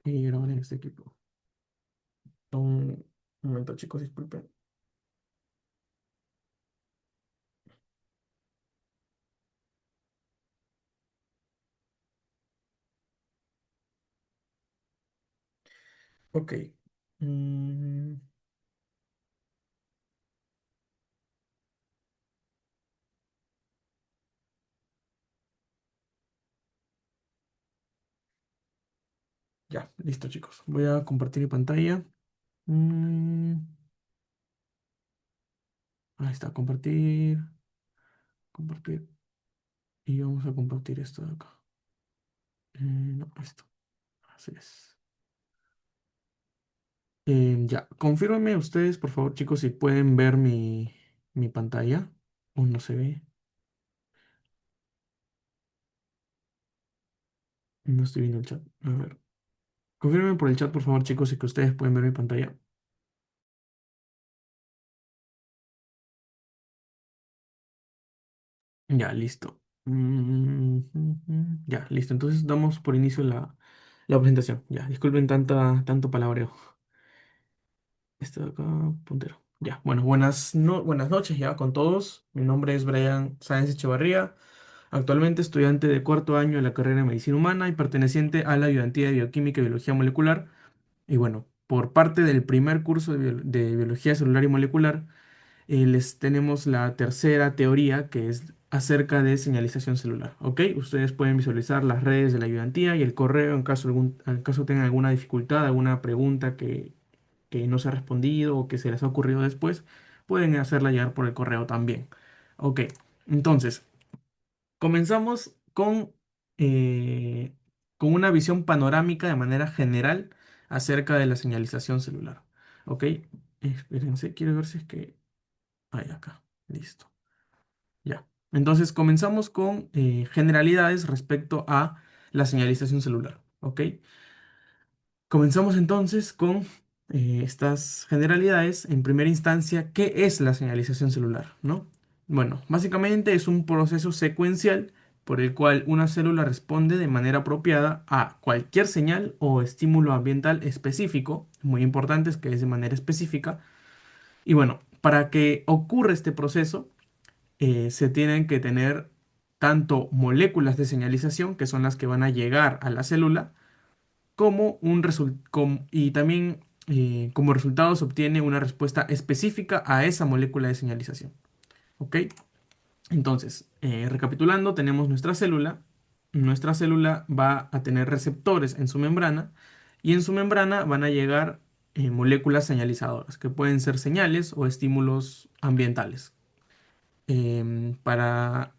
y grabar en este equipo. Un momento, chicos, disculpen. Ok. Mm, ya, listo, chicos. Voy a compartir mi pantalla. Mm, ahí está, compartir, compartir. Y vamos a compartir esto de acá. No, esto. Así es. Ya, confírmenme ustedes, por favor, chicos, si pueden ver mi pantalla o no se ve. No estoy viendo el chat. A ver. Confírmenme por el chat, por favor, chicos, si que ustedes pueden ver mi pantalla. Ya, listo. Ya, listo. Entonces damos por inicio la presentación. Ya, disculpen tanto palabreo. Esto de acá, puntero. Ya, bueno, buenas noches ya con todos. Mi nombre es Brian Sáenz Echevarría, actualmente estudiante de cuarto año de la carrera de Medicina Humana y perteneciente a la ayudantía de Bioquímica y Biología Molecular. Y bueno, por parte del primer curso de Biología Celular y Molecular, les tenemos la tercera teoría que es acerca de señalización celular. ¿Ok? Ustedes pueden visualizar las redes de la ayudantía y el correo en caso tengan alguna dificultad, alguna pregunta que no se ha respondido o que se les ha ocurrido después, pueden hacerla llegar por el correo también. Ok, entonces, comenzamos con una visión panorámica de manera general acerca de la señalización celular. Ok, espérense, quiero ver si es que... Ahí, acá, listo. Ya. Entonces, comenzamos con generalidades respecto a la señalización celular. Ok. Comenzamos entonces con estas generalidades. En primera instancia, ¿qué es la señalización celular? ¿No? Bueno, básicamente es un proceso secuencial por el cual una célula responde de manera apropiada a cualquier señal o estímulo ambiental específico. Muy importante es que es de manera específica. Y bueno, para que ocurra este proceso, se tienen que tener tanto moléculas de señalización, que son las que van a llegar a la célula, y también como resultado se obtiene una respuesta específica a esa molécula de señalización. ¿Ok? Entonces, recapitulando, tenemos nuestra célula. Nuestra célula va a tener receptores en su membrana y en su membrana van a llegar moléculas señalizadoras, que pueden ser señales o estímulos ambientales. Em, para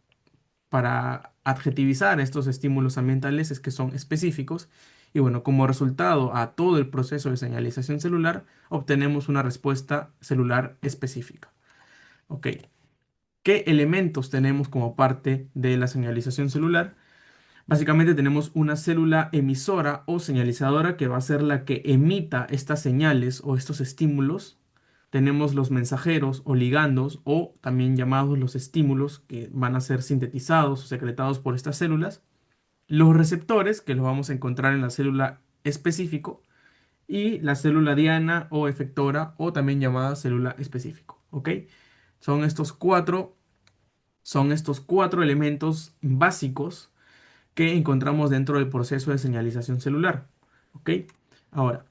para adjetivizar estos estímulos ambientales es que son específicos y bueno, como resultado a todo el proceso de señalización celular, obtenemos una respuesta celular específica. Ok, ¿qué elementos tenemos como parte de la señalización celular? Básicamente tenemos una célula emisora o señalizadora que va a ser la que emita estas señales o estos estímulos. Tenemos los mensajeros o ligandos o también llamados los estímulos que van a ser sintetizados o secretados por estas células. Los receptores que los vamos a encontrar en la célula específico y la célula diana o efectora o también llamada célula específico. ¿Ok? Son estos cuatro, son estos cuatro elementos básicos que encontramos dentro del proceso de señalización celular. ¿Ok? Ahora,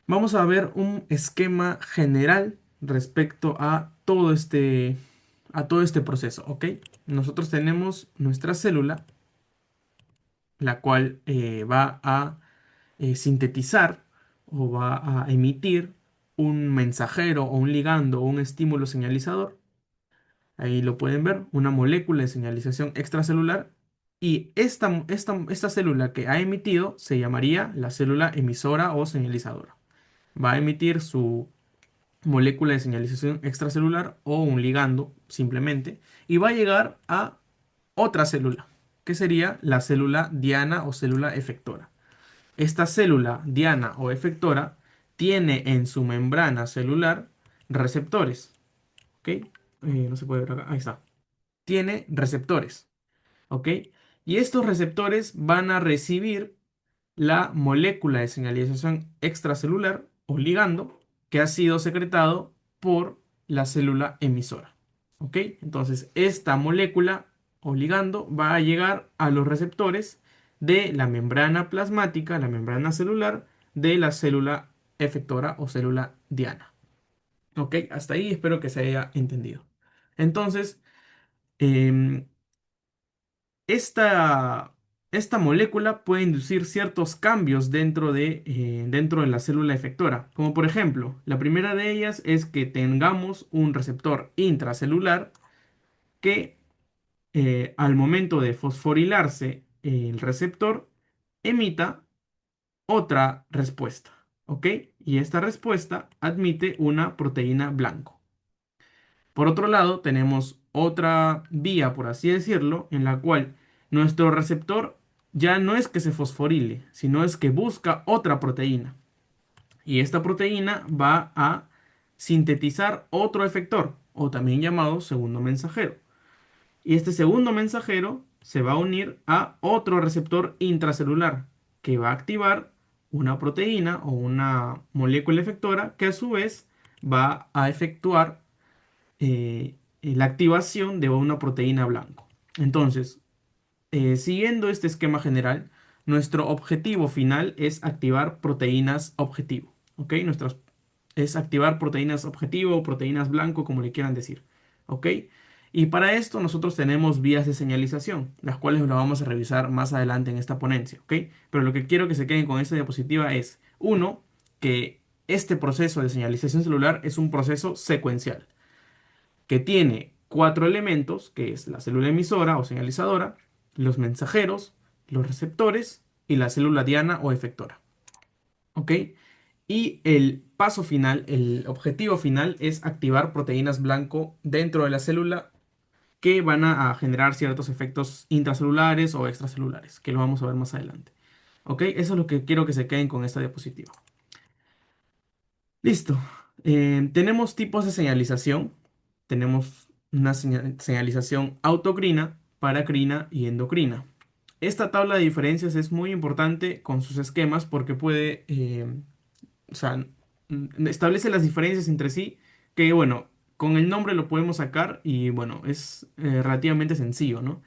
vamos a ver un esquema general respecto a todo este proceso. ¿Ok? Nosotros tenemos nuestra célula, la cual va a sintetizar o va a emitir un mensajero o un ligando o un estímulo señalizador. Ahí lo pueden ver, una molécula de señalización extracelular. Y esta célula que ha emitido se llamaría la célula emisora o señalizadora. Va a emitir su molécula de señalización extracelular o un ligando simplemente y va a llegar a otra célula, que sería la célula diana o célula efectora. Esta célula diana o efectora tiene en su membrana celular receptores. ¿Ok? No se puede ver acá. Ahí está. Tiene receptores. ¿Ok? Y estos receptores van a recibir la molécula de señalización extracelular o ligando que ha sido secretado por la célula emisora. ¿Ok? Entonces, esta molécula o ligando va a llegar a los receptores de la membrana plasmática, la membrana celular de la célula efectora o célula diana. ¿Ok? Hasta ahí espero que se haya entendido. Entonces, em, esta, esta molécula puede inducir ciertos cambios dentro de la célula efectora, como por ejemplo, la primera de ellas es que tengamos un receptor intracelular que al momento de fosforilarse el receptor emita otra respuesta, ¿ok? Y esta respuesta admite una proteína blanco. Por otro lado, tenemos otra vía, por así decirlo, en la cual nuestro receptor ya no es que se fosforile, sino es que busca otra proteína. Y esta proteína va a sintetizar otro efector, o también llamado segundo mensajero. Y este segundo mensajero se va a unir a otro receptor intracelular, que va a activar una proteína o una molécula efectora que a su vez va a efectuar la activación de una proteína blanco. Entonces, siguiendo este esquema general, nuestro objetivo final es activar proteínas objetivo. ¿Ok? Es activar proteínas objetivo o proteínas blanco, como le quieran decir. ¿Ok? Y para esto nosotros tenemos vías de señalización, las cuales lo vamos a revisar más adelante en esta ponencia. ¿Ok? Pero lo que quiero que se queden con esta diapositiva es, uno, que este proceso de señalización celular es un proceso secuencial que tiene cuatro elementos, que es la célula emisora o señalizadora, los mensajeros, los receptores y la célula diana o efectora. ¿Ok? Y el paso final, el objetivo final es activar proteínas blanco dentro de la célula que van a generar ciertos efectos intracelulares o extracelulares, que lo vamos a ver más adelante. ¿Ok? Eso es lo que quiero que se queden con esta diapositiva. Listo. Tenemos tipos de señalización. Tenemos una señalización autocrina, paracrina y endocrina. Esta tabla de diferencias es muy importante con sus esquemas porque puede, o sea, establece las diferencias entre sí, que bueno, con el nombre lo podemos sacar y bueno, es relativamente sencillo, ¿no?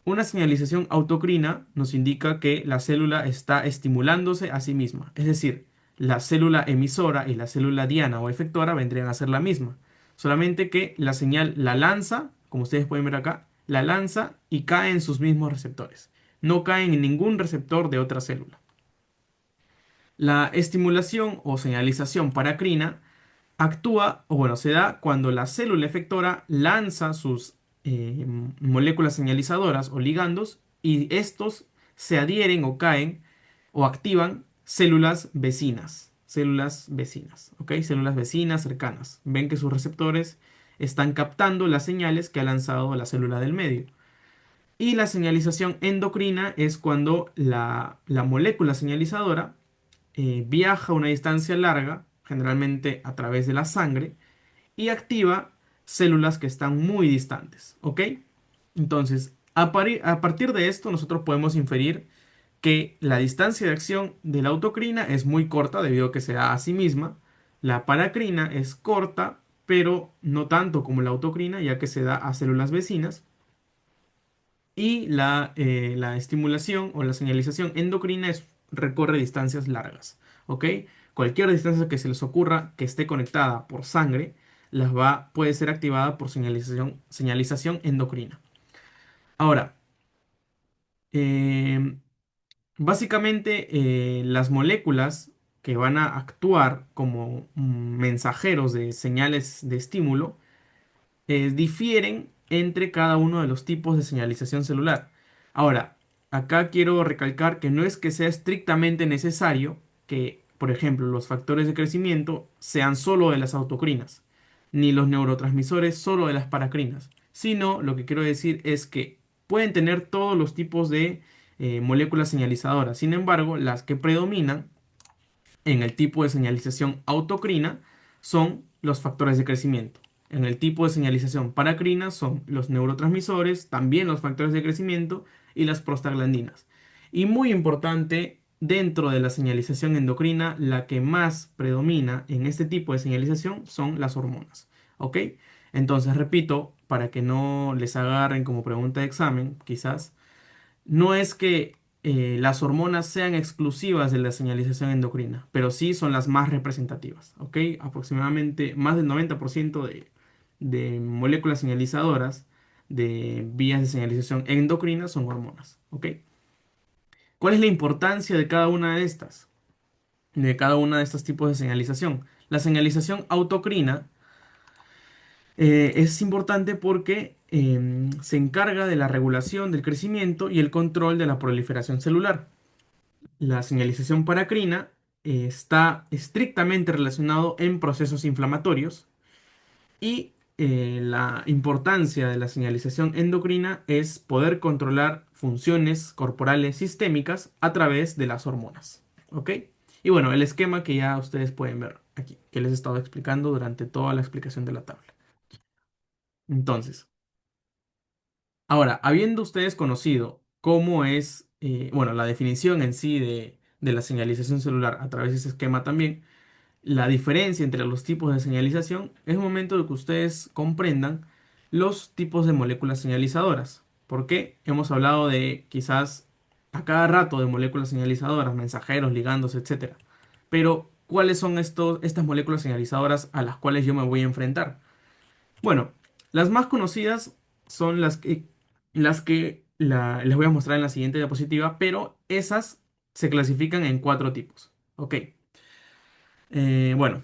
Una señalización autocrina nos indica que la célula está estimulándose a sí misma, es decir, la célula emisora y la célula diana o efectora vendrían a ser la misma, solamente que la señal la lanza, como ustedes pueden ver acá, la lanza y cae en sus mismos receptores, no caen en ningún receptor de otra célula. La estimulación o señalización paracrina actúa, o bueno, se da cuando la célula efectora lanza sus moléculas señalizadoras o ligandos y estos se adhieren o caen o activan células vecinas, ¿ok? Células vecinas cercanas. Ven que sus receptores están captando las señales que ha lanzado la célula del medio. Y la señalización endocrina es cuando la molécula señalizadora viaja a una distancia larga, generalmente a través de la sangre, y activa células que están muy distantes, ¿ok? Entonces, a partir de esto, nosotros podemos inferir que la distancia de acción de la autocrina es muy corta debido a que se da a sí misma. La paracrina es corta, pero no tanto como la autocrina, ya que se da a células vecinas. Y la estimulación o la señalización endocrina recorre distancias largas, ¿ok? Cualquier distancia que se les ocurra que esté conectada por sangre, puede ser activada por señalización endocrina. Ahora, em, básicamente las moléculas que van a actuar como mensajeros de señales de estímulo, difieren entre cada uno de los tipos de señalización celular. Ahora, acá quiero recalcar que no es que sea estrictamente necesario que, por ejemplo, los factores de crecimiento sean solo de las autocrinas, ni los neurotransmisores solo de las paracrinas, sino lo que quiero decir es que pueden tener todos los tipos de moléculas señalizadoras. Sin embargo, las que predominan en el tipo de señalización autocrina son los factores de crecimiento. En el tipo de señalización paracrina son los neurotransmisores, también los factores de crecimiento y las prostaglandinas. Y muy importante dentro de la señalización endocrina, la que más predomina en este tipo de señalización son las hormonas. ¿Ok? Entonces, repito, para que no les agarren como pregunta de examen, quizás, no es que las hormonas sean exclusivas de la señalización endocrina, pero sí son las más representativas. ¿Ok? Aproximadamente más del 90% de moléculas señalizadoras de vías de señalización endocrina son hormonas. ¿Ok? ¿Cuál es la importancia de cada una de estas? De cada una de estos tipos de señalización. La señalización autocrina es importante porque se encarga de la regulación del crecimiento y el control de la proliferación celular. La señalización paracrina está estrictamente relacionado en procesos inflamatorios y la importancia de la señalización endocrina es poder controlar funciones corporales sistémicas a través de las hormonas. ¿Ok? Y bueno, el esquema que ya ustedes pueden ver aquí, que les he estado explicando durante toda la explicación de la tabla. Entonces, ahora, habiendo ustedes conocido cómo es, bueno, la definición en sí de la señalización celular a través de ese esquema también, la diferencia entre los tipos de señalización, es momento de que ustedes comprendan los tipos de moléculas señalizadoras. Porque hemos hablado de quizás a cada rato de moléculas señalizadoras, mensajeros, ligandos, etcétera. Pero, ¿cuáles son estas moléculas señalizadoras a las cuales yo me voy a enfrentar? Bueno, las más conocidas son les voy a mostrar en la siguiente diapositiva, pero esas se clasifican en cuatro tipos. Ok. Bueno,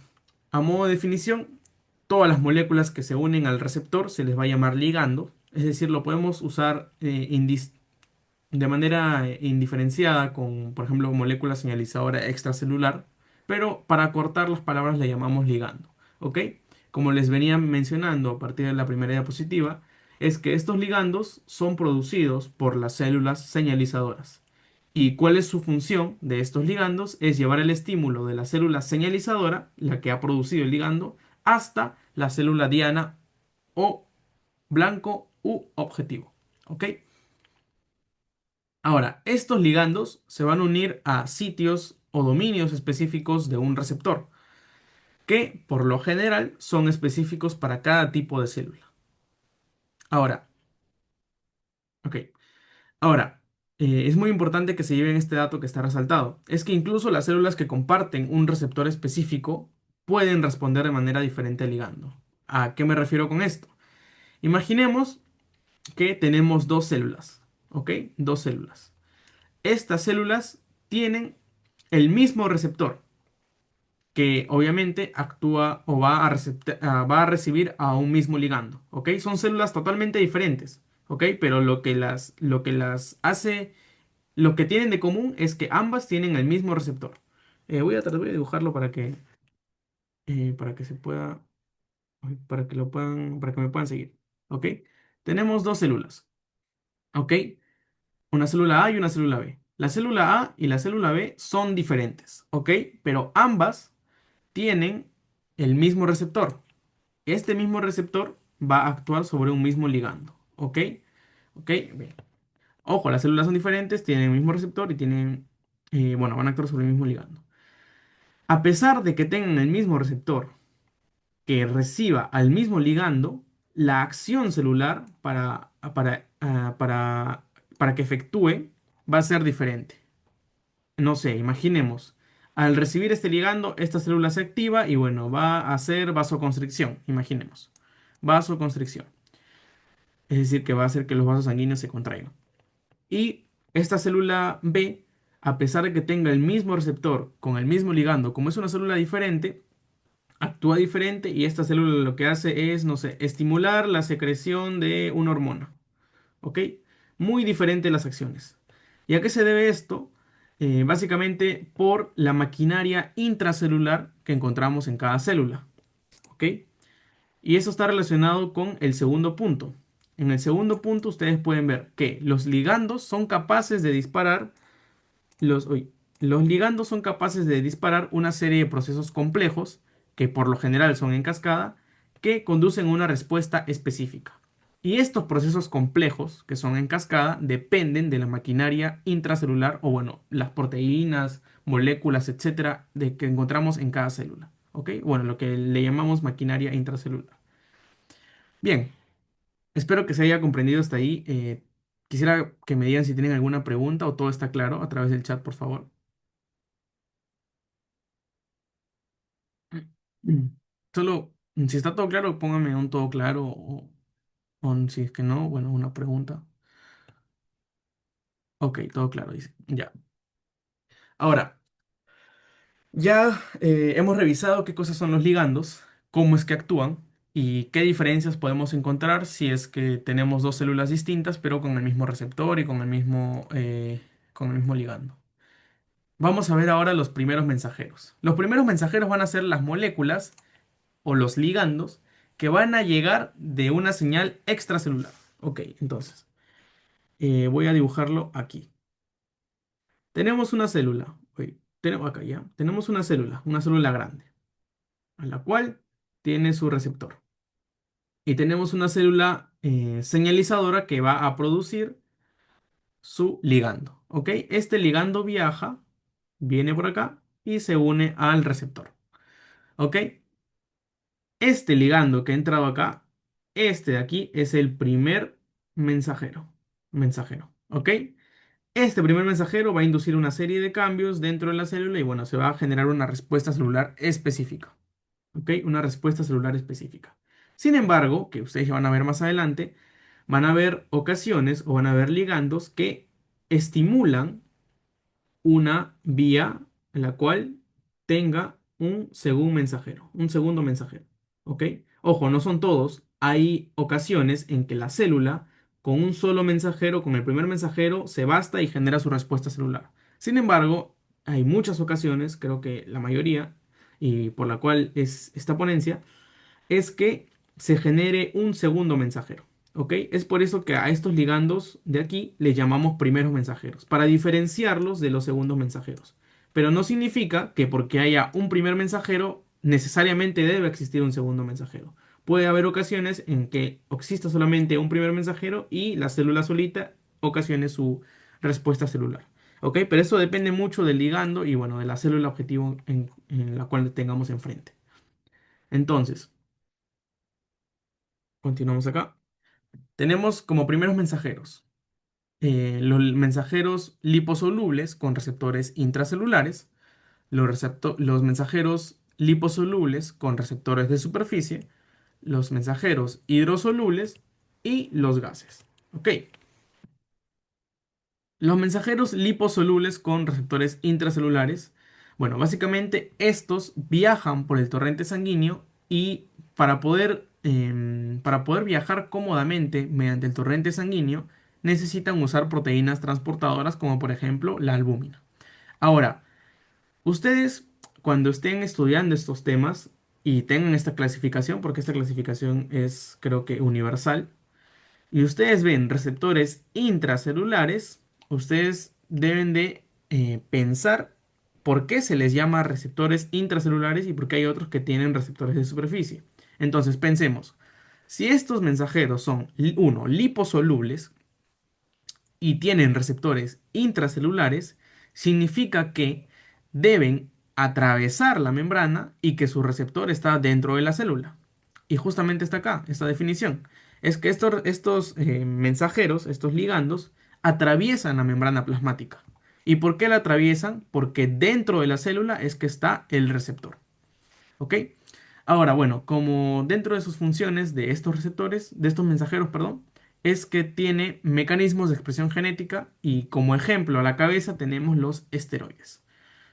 a modo de definición, todas las moléculas que se unen al receptor se les va a llamar ligando, es decir, lo podemos usar de manera indiferenciada con, por ejemplo, molécula señalizadora extracelular, pero para cortar las palabras le llamamos ligando, ¿ok? Como les venía mencionando a partir de la primera diapositiva, es que estos ligandos son producidos por las células señalizadoras. ¿Y cuál es su función de estos ligandos? Es llevar el estímulo de la célula señalizadora, la que ha producido el ligando, hasta la célula diana o blanco u objetivo. ¿Ok? Ahora, estos ligandos se van a unir a sitios o dominios específicos de un receptor, que por lo general son específicos para cada tipo de célula. Ahora, ok. Ahora, es muy importante que se lleven este dato que está resaltado. Es que incluso las células que comparten un receptor específico pueden responder de manera diferente al ligando. ¿A qué me refiero con esto? Imaginemos que tenemos dos células, ¿ok? Dos células. Estas células tienen el mismo receptor, que obviamente actúa o va a recibir a un mismo ligando, ¿ok? Son células totalmente diferentes, ¿ok? Pero lo que las hace, lo que tienen de común es que ambas tienen el mismo receptor. Voy a tratar de dibujarlo para que se pueda, para que lo puedan, para que me puedan seguir, ¿ok? Tenemos dos células, ¿ok? Una célula A y una célula B. La célula A y la célula B son diferentes, ¿ok? Pero ambas tienen el mismo receptor. Este mismo receptor va a actuar sobre un mismo ligando. ¿Ok? ¿Ok? Bien. Ojo, las células son diferentes, tienen el mismo receptor y bueno, van a actuar sobre el mismo ligando. A pesar de que tengan el mismo receptor que reciba al mismo ligando, la acción celular para que efectúe va a ser diferente. No sé, imaginemos. Al recibir este ligando, esta célula se activa y bueno, va a hacer vasoconstricción, imaginemos. Vasoconstricción. Es decir, que va a hacer que los vasos sanguíneos se contraigan. Y esta célula B, a pesar de que tenga el mismo receptor con el mismo ligando, como es una célula diferente, actúa diferente y esta célula lo que hace es, no sé, estimular la secreción de una hormona. ¿Ok? Muy diferente las acciones. ¿Y a qué se debe esto? Básicamente por la maquinaria intracelular que encontramos en cada célula. ¿Ok? Y eso está relacionado con el segundo punto. En el segundo punto ustedes pueden ver que los ligandos son capaces de disparar los ligandos son capaces de disparar una serie de procesos complejos que por lo general son en cascada que conducen a una respuesta específica. Y estos procesos complejos, que son en cascada, dependen de la maquinaria intracelular o, bueno, las proteínas, moléculas, etcétera, de que encontramos en cada célula. ¿Ok? Bueno, lo que le llamamos maquinaria intracelular. Bien, espero que se haya comprendido hasta ahí. Quisiera que me digan si tienen alguna pregunta o todo está claro a través del chat, por favor. Mm. Solo, si está todo claro, póngame un todo claro o si es que no, bueno, una pregunta. Ok, todo claro, dice. Ya. Ahora, ya hemos revisado qué cosas son los ligandos, cómo es que actúan y qué diferencias podemos encontrar si es que tenemos dos células distintas, pero con el mismo receptor y con el mismo ligando. Vamos a ver ahora los primeros mensajeros. Los primeros mensajeros van a ser las moléculas o los ligandos que van a llegar de una señal extracelular. Ok, entonces, voy a dibujarlo aquí. Tenemos una célula. Oye, tenemos acá ya. Tenemos una célula grande, a la cual tiene su receptor. Y tenemos una célula señalizadora que va a producir su ligando. ¿Ok? Este ligando viaja, viene por acá y se une al receptor. ¿Ok? Este ligando que ha entrado acá, este de aquí es el primer mensajero. Mensajero. ¿Ok? Este primer mensajero va a inducir una serie de cambios dentro de la célula y bueno, se va a generar una respuesta celular específica. ¿Ok? Una respuesta celular específica. Sin embargo, que ustedes ya van a ver más adelante, van a haber ocasiones o van a haber ligandos que estimulan una vía en la cual tenga un segundo mensajero. ¿Ok? Ojo, no son todos. Hay ocasiones en que la célula, con un solo mensajero, con el primer mensajero, se basta y genera su respuesta celular. Sin embargo, hay muchas ocasiones, creo que la mayoría, y por la cual es esta ponencia, es que se genere un segundo mensajero. ¿Ok? Es por eso que a estos ligandos de aquí les llamamos primeros mensajeros, para diferenciarlos de los segundos mensajeros. Pero no significa que porque haya un primer mensajero, necesariamente debe existir un segundo mensajero. Puede haber ocasiones en que exista solamente un primer mensajero y la célula solita ocasione su respuesta celular. ¿Ok? Pero eso depende mucho del ligando y bueno, de la célula objetivo en la cual tengamos enfrente. Entonces, continuamos acá. Tenemos como primeros mensajeros los mensajeros liposolubles con receptores intracelulares, los mensajeros liposolubles con receptores de superficie, los mensajeros hidrosolubles y los gases. ¿Ok? Los mensajeros liposolubles con receptores intracelulares, bueno, básicamente estos viajan por el torrente sanguíneo y para poder viajar cómodamente mediante el torrente sanguíneo, necesitan usar proteínas transportadoras como por ejemplo la albúmina. Ahora, ustedes cuando estén estudiando estos temas y tengan esta clasificación, porque esta clasificación es creo que universal, y ustedes ven receptores intracelulares, ustedes deben de pensar por qué se les llama receptores intracelulares y por qué hay otros que tienen receptores de superficie. Entonces, pensemos, si estos mensajeros son, uno, liposolubles y tienen receptores intracelulares, significa que deben atravesar la membrana y que su receptor está dentro de la célula. Y justamente está acá, esta definición. Es que estos mensajeros, estos ligandos, atraviesan la membrana plasmática. ¿Y por qué la atraviesan? Porque dentro de la célula es que está el receptor. ¿Ok? Ahora, bueno, como dentro de sus funciones de estos receptores, de estos mensajeros, perdón, es que tiene mecanismos de expresión genética y como ejemplo a la cabeza tenemos los esteroides.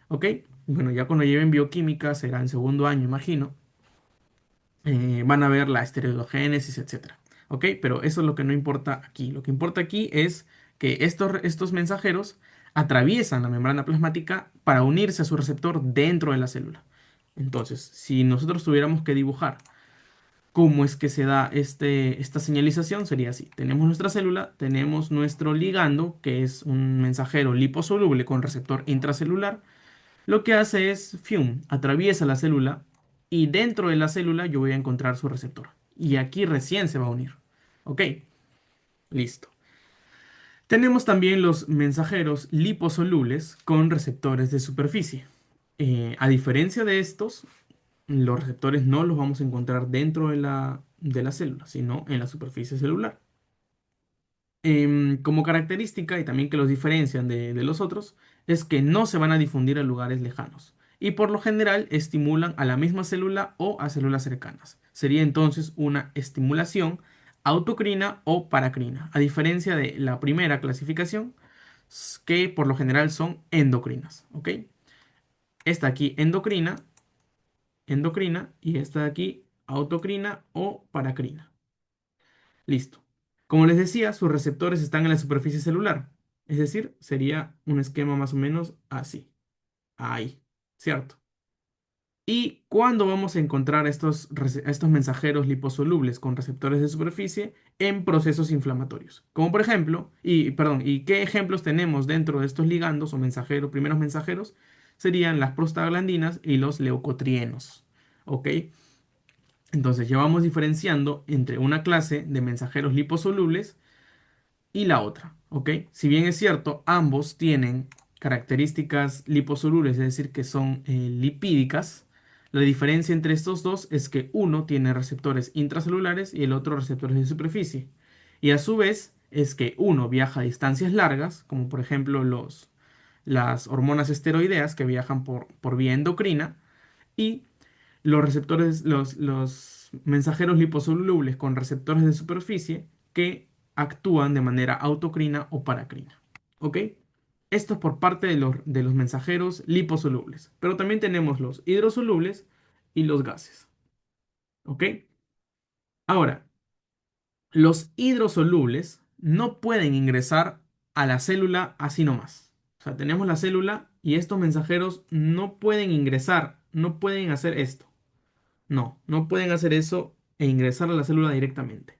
¿Ok? Bueno, ya cuando lleven bioquímica, será en segundo año, imagino, van a ver la esteroidogénesis, etcétera. ¿Ok? Pero eso es lo que no importa aquí. Lo que importa aquí es que estos mensajeros atraviesan la membrana plasmática para unirse a su receptor dentro de la célula. Entonces, si nosotros tuviéramos que dibujar cómo es que se da esta señalización, sería así. Tenemos nuestra célula, tenemos nuestro ligando, que es un mensajero liposoluble con receptor intracelular. Lo que hace es, fium, atraviesa la célula y dentro de la célula yo voy a encontrar su receptor. Y aquí recién se va a unir. Ok, listo. Tenemos también los mensajeros liposolubles con receptores de superficie. A diferencia de estos, los receptores no los vamos a encontrar dentro de la célula, sino en la superficie celular. Como característica y también que los diferencian de los otros, es que no se van a difundir a lugares lejanos y por lo general estimulan a la misma célula o a células cercanas. Sería entonces una estimulación autocrina o paracrina, a diferencia de la primera clasificación, que por lo general son endocrinas, ¿ok? Esta aquí endocrina y esta de aquí autocrina o paracrina. Listo. Como les decía, sus receptores están en la superficie celular. Es decir, sería un esquema más o menos así. Ahí. ¿Cierto? ¿Y cuándo vamos a encontrar estos mensajeros liposolubles con receptores de superficie? En procesos inflamatorios. Como por ejemplo, perdón, ¿y qué ejemplos tenemos dentro de estos ligandos o mensajeros, primeros mensajeros? Serían las prostaglandinas y los leucotrienos. ¿Ok? Entonces ya vamos diferenciando entre una clase de mensajeros liposolubles y la otra, ¿ok? Si bien es cierto, ambos tienen características liposolubles, es decir, que son lipídicas, la diferencia entre estos dos es que uno tiene receptores intracelulares y el otro receptores de superficie. Y a su vez es que uno viaja a distancias largas, como por ejemplo las hormonas esteroideas que viajan por vía endocrina, y los receptores, los mensajeros liposolubles con receptores de superficie que actúan de manera autocrina o paracrina. ¿Ok? Esto es por parte de los mensajeros liposolubles. Pero también tenemos los hidrosolubles y los gases. ¿Ok? Ahora, los hidrosolubles no pueden ingresar a la célula así nomás. O sea, tenemos la célula y estos mensajeros no pueden ingresar, no pueden hacer esto. No pueden hacer eso e ingresar a la célula directamente,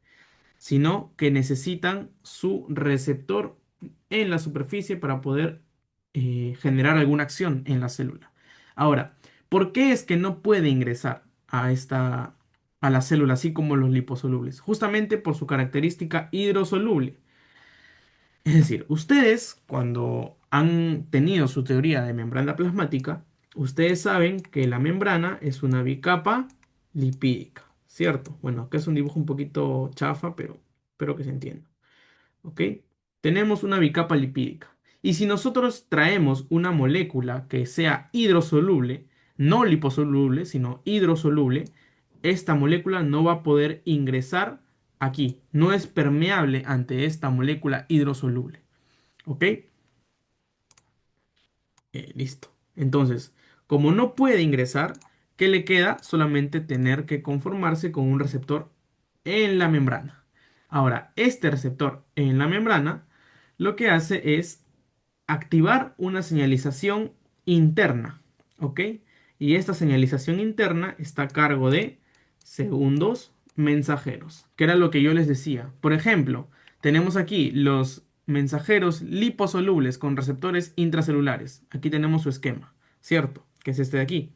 sino que necesitan su receptor en la superficie para poder generar alguna acción en la célula. Ahora, ¿por qué es que no puede ingresar a la célula así como los liposolubles? Justamente por su característica hidrosoluble. Es decir, ustedes cuando han tenido su teoría de membrana plasmática, ustedes saben que la membrana es una bicapa lipídica, ¿cierto? Bueno, acá es un dibujo un poquito chafa, pero espero que se entienda. ¿Ok? Tenemos una bicapa lipídica. Y si nosotros traemos una molécula que sea hidrosoluble, no liposoluble, sino hidrosoluble, esta molécula no va a poder ingresar aquí. No es permeable ante esta molécula hidrosoluble. ¿Ok? Listo. Entonces, como no puede ingresar, ¿qué le queda? Solamente tener que conformarse con un receptor en la membrana. Ahora, este receptor en la membrana lo que hace es activar una señalización interna, ¿ok? Y esta señalización interna está a cargo de segundos mensajeros, que era lo que yo les decía. Por ejemplo, tenemos aquí los mensajeros liposolubles con receptores intracelulares. Aquí tenemos su esquema, ¿cierto? Que es este de aquí.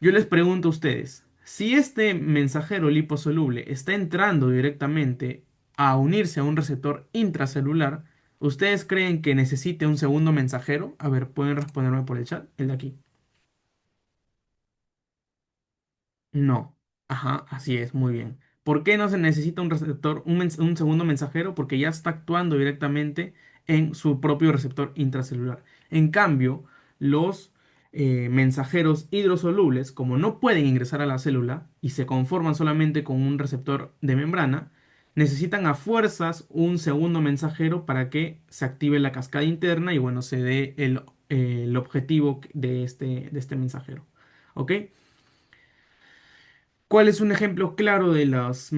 Yo les pregunto a ustedes, si este mensajero liposoluble está entrando directamente a unirse a un receptor intracelular, ¿ustedes creen que necesite un segundo mensajero? A ver, pueden responderme por el chat, el de aquí. No. Ajá, así es, muy bien. ¿Por qué no se necesita un receptor, un segundo mensajero? Porque ya está actuando directamente en su propio receptor intracelular. En cambio, los mensajeros hidrosolubles, como no pueden ingresar a la célula y se conforman solamente con un receptor de membrana, necesitan a fuerzas un segundo mensajero para que se active la cascada interna y bueno, se dé el objetivo de este mensajero. ¿Ok? ¿Cuál es un ejemplo claro de los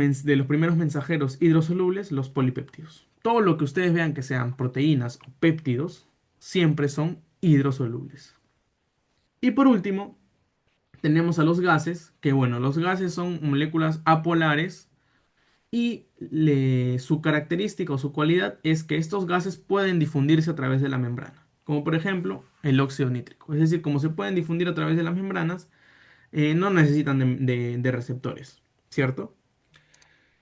primeros mensajeros hidrosolubles? Los polipéptidos. Todo lo que ustedes vean que sean proteínas o péptidos, siempre son hidrosolubles. Y por último, tenemos a los gases, que bueno, los gases son moléculas apolares y su característica o su cualidad es que estos gases pueden difundirse a través de la membrana, como por ejemplo el óxido nítrico. Es decir, como se pueden difundir a través de las membranas, no necesitan de receptores, ¿cierto?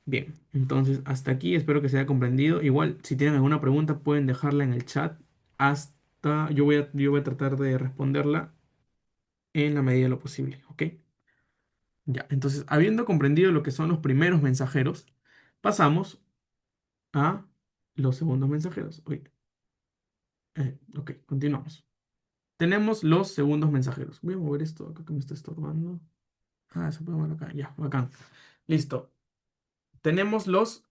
Bien, entonces hasta aquí espero que se haya comprendido. Igual, si tienen alguna pregunta, pueden dejarla en el chat. Hasta yo voy a tratar de responderla en la medida de lo posible, ¿ok? Ya, entonces, habiendo comprendido lo que son los primeros mensajeros, pasamos a los segundos mensajeros. Uy, ok, continuamos. Tenemos los segundos mensajeros. Voy a mover esto acá que me está estorbando. Ah, se puede mover acá. Ya, bacán. Listo. Tenemos los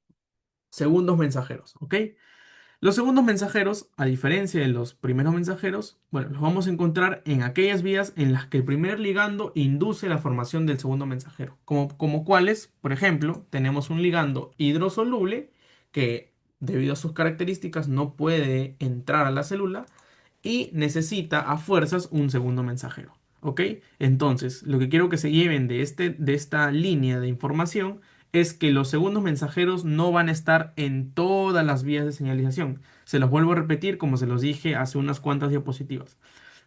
segundos mensajeros, ¿ok? Los segundos mensajeros, a diferencia de los primeros mensajeros, bueno, los vamos a encontrar en aquellas vías en las que el primer ligando induce la formación del segundo mensajero. Como cuáles, por ejemplo, tenemos un ligando hidrosoluble que, debido a sus características, no puede entrar a la célula y necesita a fuerzas un segundo mensajero. ¿Ok? Entonces, lo que quiero que se lleven de esta línea de información es que los segundos mensajeros no van a estar en todas las vías de señalización. Se los vuelvo a repetir como se los dije hace unas cuantas diapositivas.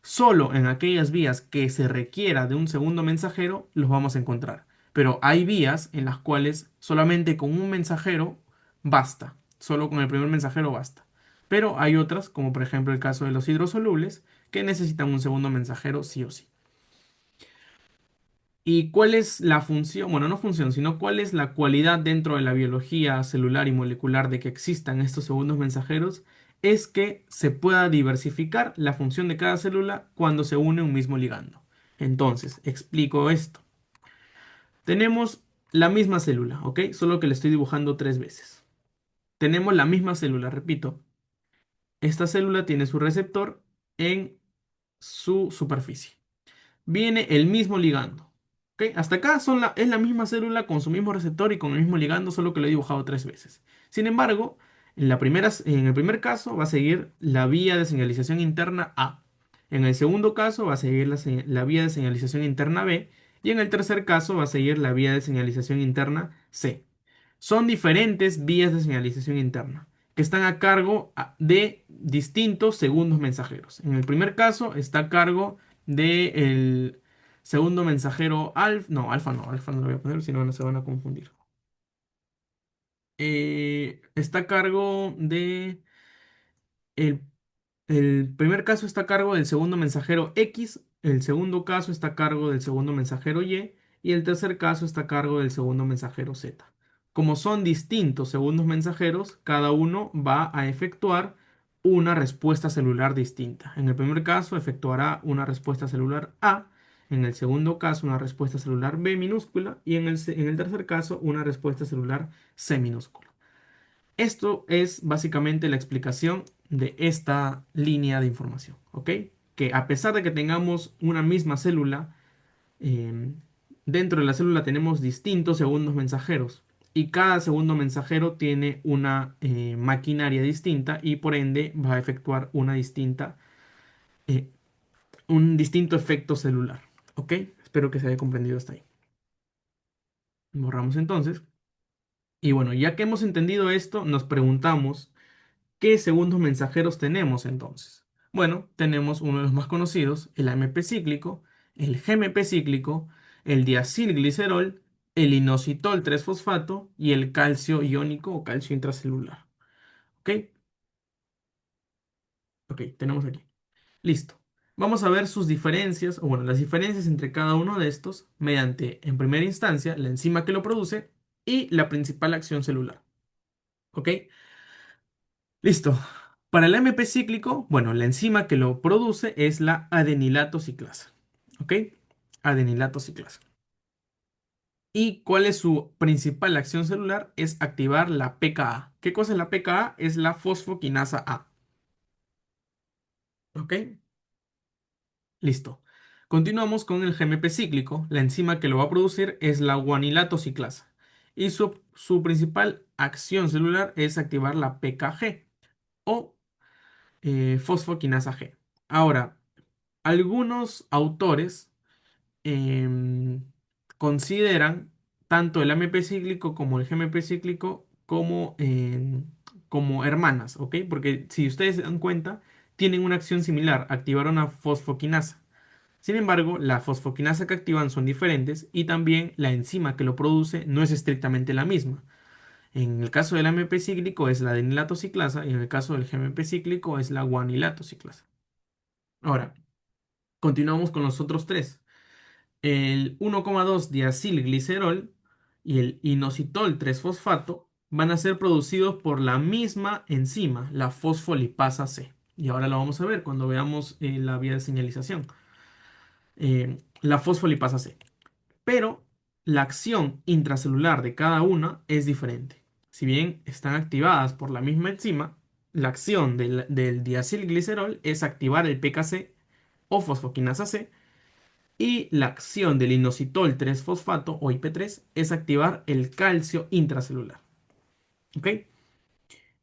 Solo en aquellas vías que se requiera de un segundo mensajero los vamos a encontrar. Pero hay vías en las cuales solamente con un mensajero basta. Solo con el primer mensajero basta. Pero hay otras, como por ejemplo el caso de los hidrosolubles, que necesitan un segundo mensajero sí o sí. ¿Y cuál es la función? Bueno, no función, sino cuál es la cualidad dentro de la biología celular y molecular de que existan estos segundos mensajeros. Es que se pueda diversificar la función de cada célula cuando se une un mismo ligando. Entonces, explico esto. Tenemos la misma célula, ¿ok? Solo que le estoy dibujando tres veces. Tenemos la misma célula, repito. Esta célula tiene su receptor en su superficie. Viene el mismo ligando. ¿Ok? Hasta acá es la misma célula con su mismo receptor y con el mismo ligando, solo que lo he dibujado tres veces. Sin embargo, en el primer caso va a seguir la vía de señalización interna A. En el segundo caso va a seguir la vía de señalización interna B. Y en el tercer caso va a seguir la vía de señalización interna C. Son diferentes vías de señalización interna que están a cargo de distintos segundos mensajeros. En el primer caso está a cargo del segundo mensajero alfa. No, alfa no lo voy a poner, si no se van a confundir. Está a cargo de el El primer caso está a cargo del segundo mensajero X, el segundo caso está a cargo del segundo mensajero y el tercer caso está a cargo del segundo mensajero Z. Como son distintos segundos mensajeros, cada uno va a efectuar una respuesta celular distinta. En el primer caso efectuará una respuesta celular A, en el segundo caso una respuesta celular B minúscula y en el tercer caso una respuesta celular C minúscula. Esto es básicamente la explicación de esta línea de información, ¿ok? Que a pesar de que tengamos una misma célula, em, dentro de la célula tenemos distintos segundos mensajeros y cada segundo mensajero tiene una maquinaria distinta y por ende va a efectuar eh, un distinto efecto celular, ¿ok? Espero que se haya comprendido hasta ahí. Borramos entonces. Y bueno, ya que hemos entendido esto, nos preguntamos, ¿qué segundos mensajeros tenemos entonces? Bueno, tenemos uno de los más conocidos, el AMP cíclico, el GMP cíclico, el diacilglicerol, el inositol 3-fosfato y el calcio iónico o calcio intracelular. ¿Ok? Ok, tenemos aquí. Listo. Vamos a ver sus diferencias, o bueno, las diferencias entre cada uno de estos mediante, en primera instancia, la enzima que lo produce y la principal acción celular. ¿Ok? Listo. Para el AMP cíclico, bueno, la enzima que lo produce es la adenilato ciclasa. ¿Ok? Adenilato ciclasa. ¿Y cuál es su principal acción celular? Es activar la pKa. ¿Qué cosa es la pKa? Es la fosfoquinasa A. ¿Ok? Listo. Continuamos con el GMP cíclico. La enzima que lo va a producir es la guanilato ciclasa. Y su principal acción celular es activar la pKg o fosfoquinasa G. Ahora, algunos autores em, consideran tanto el AMP cíclico como el GMP cíclico como hermanas, ¿ok? Porque si ustedes se dan cuenta, tienen una acción similar, activar una fosfoquinasa. Sin embargo, la fosfoquinasa que activan son diferentes y también la enzima que lo produce no es estrictamente la misma. En el caso del AMP cíclico es la adenilato ciclasa y en el caso del GMP cíclico es la guanilato ciclasa. Ahora, continuamos con los otros tres. El 1,2 diacilglicerol y el inositol 3-fosfato van a ser producidos por la misma enzima, la fosfolipasa C. Y ahora lo vamos a ver cuando veamos la vía de señalización. La fosfolipasa C. Pero la acción intracelular de cada una es diferente. Si bien están activadas por la misma enzima, la acción del diacilglicerol es activar el PKC o fosfoquinasa C y la acción del inositol 3-fosfato o IP3 es activar el calcio intracelular. ¿Ok?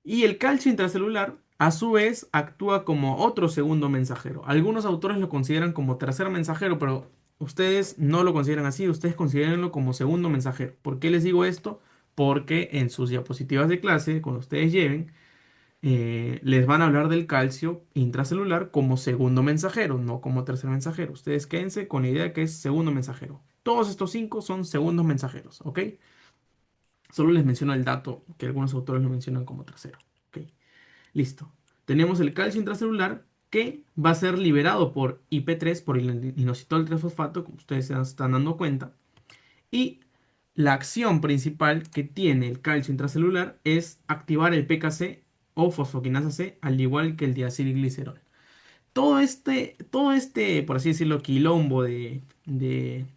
Y el calcio intracelular, a su vez, actúa como otro segundo mensajero. Algunos autores lo consideran como tercer mensajero, pero ustedes no lo consideran así, ustedes consideranlo como segundo mensajero. ¿Por qué les digo esto? Porque en sus diapositivas de clase, cuando ustedes lleven, les van a hablar del calcio intracelular como segundo mensajero, no como tercer mensajero. Ustedes quédense con la idea que es segundo mensajero. Todos estos cinco son segundos mensajeros, ¿ok? Solo les menciono el dato que algunos autores lo mencionan como tercero. ¿Ok? Listo. Tenemos el calcio intracelular que va a ser liberado por IP3, por el inositol 3-fosfato, como ustedes se están dando cuenta. Y la acción principal que tiene el calcio intracelular es activar el PKC o fosfoquinasa C, al igual que el diacilglicerol. Todo este, por así decirlo, quilombo de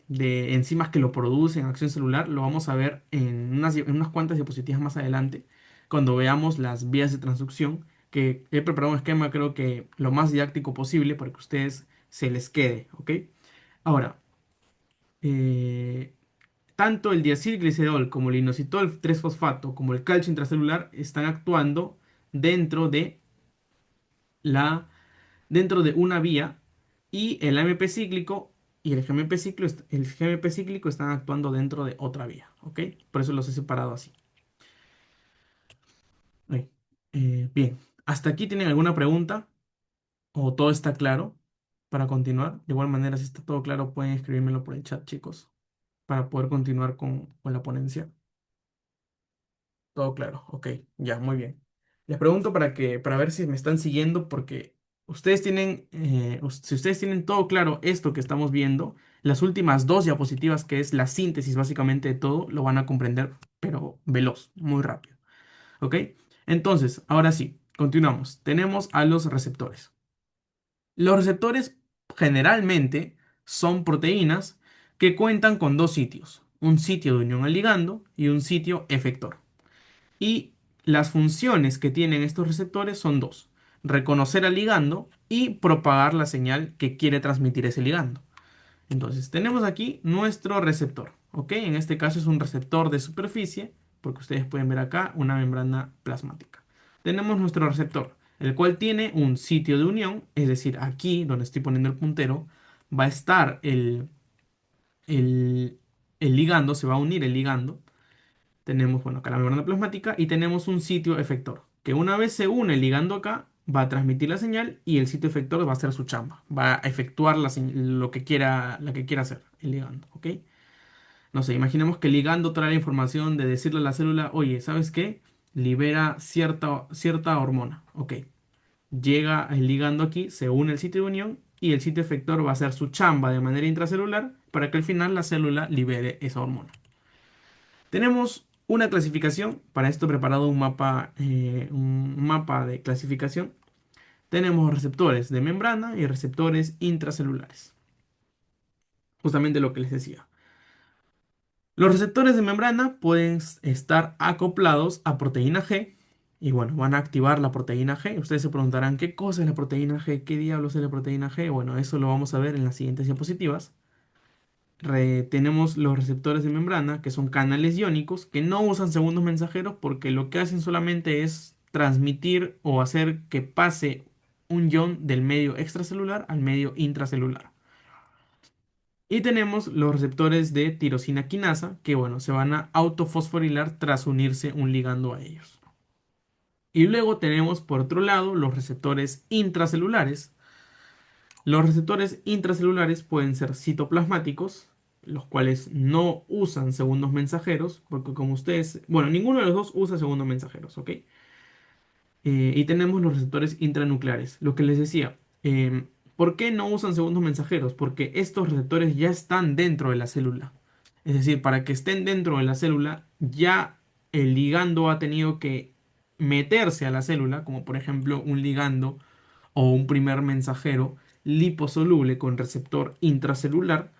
enzimas que lo producen, acción celular, lo vamos a ver en unas cuantas diapositivas más adelante, cuando veamos las vías de transducción, que he preparado un esquema, creo que lo más didáctico posible para que a ustedes se les quede, ¿ok? Ahora, eh, tanto el diacilglicerol como el inositol 3-fosfato como el calcio intracelular están actuando dentro de la dentro de una vía y el AMP cíclico y el GMP cíclico están actuando dentro de otra vía, ¿ok? Por eso los he separado así. Ahí. Bien, ¿hasta aquí tienen alguna pregunta o todo está claro para continuar? De igual manera, si está todo claro, pueden escribírmelo por el chat, chicos, para poder continuar con la ponencia. Todo claro, ok, ya, muy bien. Les pregunto para ver si me están siguiendo, porque si ustedes tienen todo claro esto que estamos viendo, las últimas dos diapositivas, que es la síntesis básicamente de todo, lo van a comprender, pero veloz, muy rápido, ¿ok? Entonces, ahora sí, continuamos. Tenemos a los receptores. Los receptores generalmente son proteínas que cuentan con dos sitios, un sitio de unión al ligando y un sitio efector. Y las funciones que tienen estos receptores son dos: reconocer al ligando y propagar la señal que quiere transmitir ese ligando. Entonces, tenemos aquí nuestro receptor, ¿ok? En este caso es un receptor de superficie, porque ustedes pueden ver acá una membrana plasmática. Tenemos nuestro receptor, el cual tiene un sitio de unión, es decir, aquí donde estoy poniendo el puntero, va a estar el, el ligando, se va a unir el ligando. Tenemos, bueno, acá la membrana plasmática y tenemos un sitio efector, que una vez se une el ligando acá, va a transmitir la señal y el sitio efector va a hacer su chamba, va a efectuar lo que quiera hacer el ligando, ¿ok? No sé, imaginemos que el ligando trae la información de decirle a la célula, oye, ¿sabes qué? Libera cierta hormona, ¿ok? Llega el ligando aquí, se une el sitio de unión y el sitio efector va a hacer su chamba de manera intracelular para que al final la célula libere esa hormona. Tenemos una clasificación, para esto he preparado un mapa de clasificación. Tenemos receptores de membrana y receptores intracelulares. Justamente lo que les decía. Los receptores de membrana pueden estar acoplados a proteína G y bueno, van a activar la proteína G. Ustedes se preguntarán, ¿qué cosa es la proteína G? ¿Qué diablos es la proteína G? Bueno, eso lo vamos a ver en las siguientes diapositivas. Tenemos los receptores de membrana, que son canales iónicos, que no usan segundos mensajeros porque lo que hacen solamente es transmitir o hacer que pase un ion del medio extracelular al medio intracelular. Y tenemos los receptores de tirosina quinasa, que bueno, se van a autofosforilar tras unirse un ligando a ellos. Y luego tenemos por otro lado los receptores intracelulares. Los receptores intracelulares pueden ser citoplasmáticos, los cuales no usan segundos mensajeros, porque como ustedes, bueno, ninguno de los dos usa segundos mensajeros, ¿ok? Y tenemos los receptores intranucleares. Lo que les decía, ¿por qué no usan segundos mensajeros? Porque estos receptores ya están dentro de la célula. Es decir, para que estén dentro de la célula, ya el ligando ha tenido que meterse a la célula, como por ejemplo un ligando o un primer mensajero liposoluble con receptor intracelular.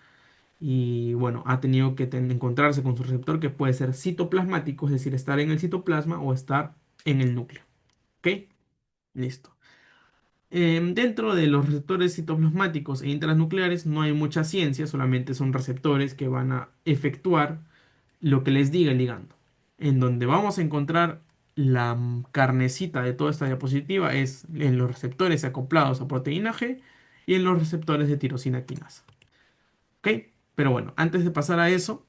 Y bueno, ha tenido que encontrarse con su receptor que puede ser citoplasmático, es decir, estar en el citoplasma o estar en el núcleo. ¿Ok? Listo. Dentro de los receptores citoplasmáticos e intranucleares no hay mucha ciencia, solamente son receptores que van a efectuar lo que les diga el ligando. En donde vamos a encontrar la carnecita de toda esta diapositiva es en los receptores acoplados a proteína G y en los receptores de tirosina quinasa. ¿Ok? Pero bueno, antes de pasar a eso,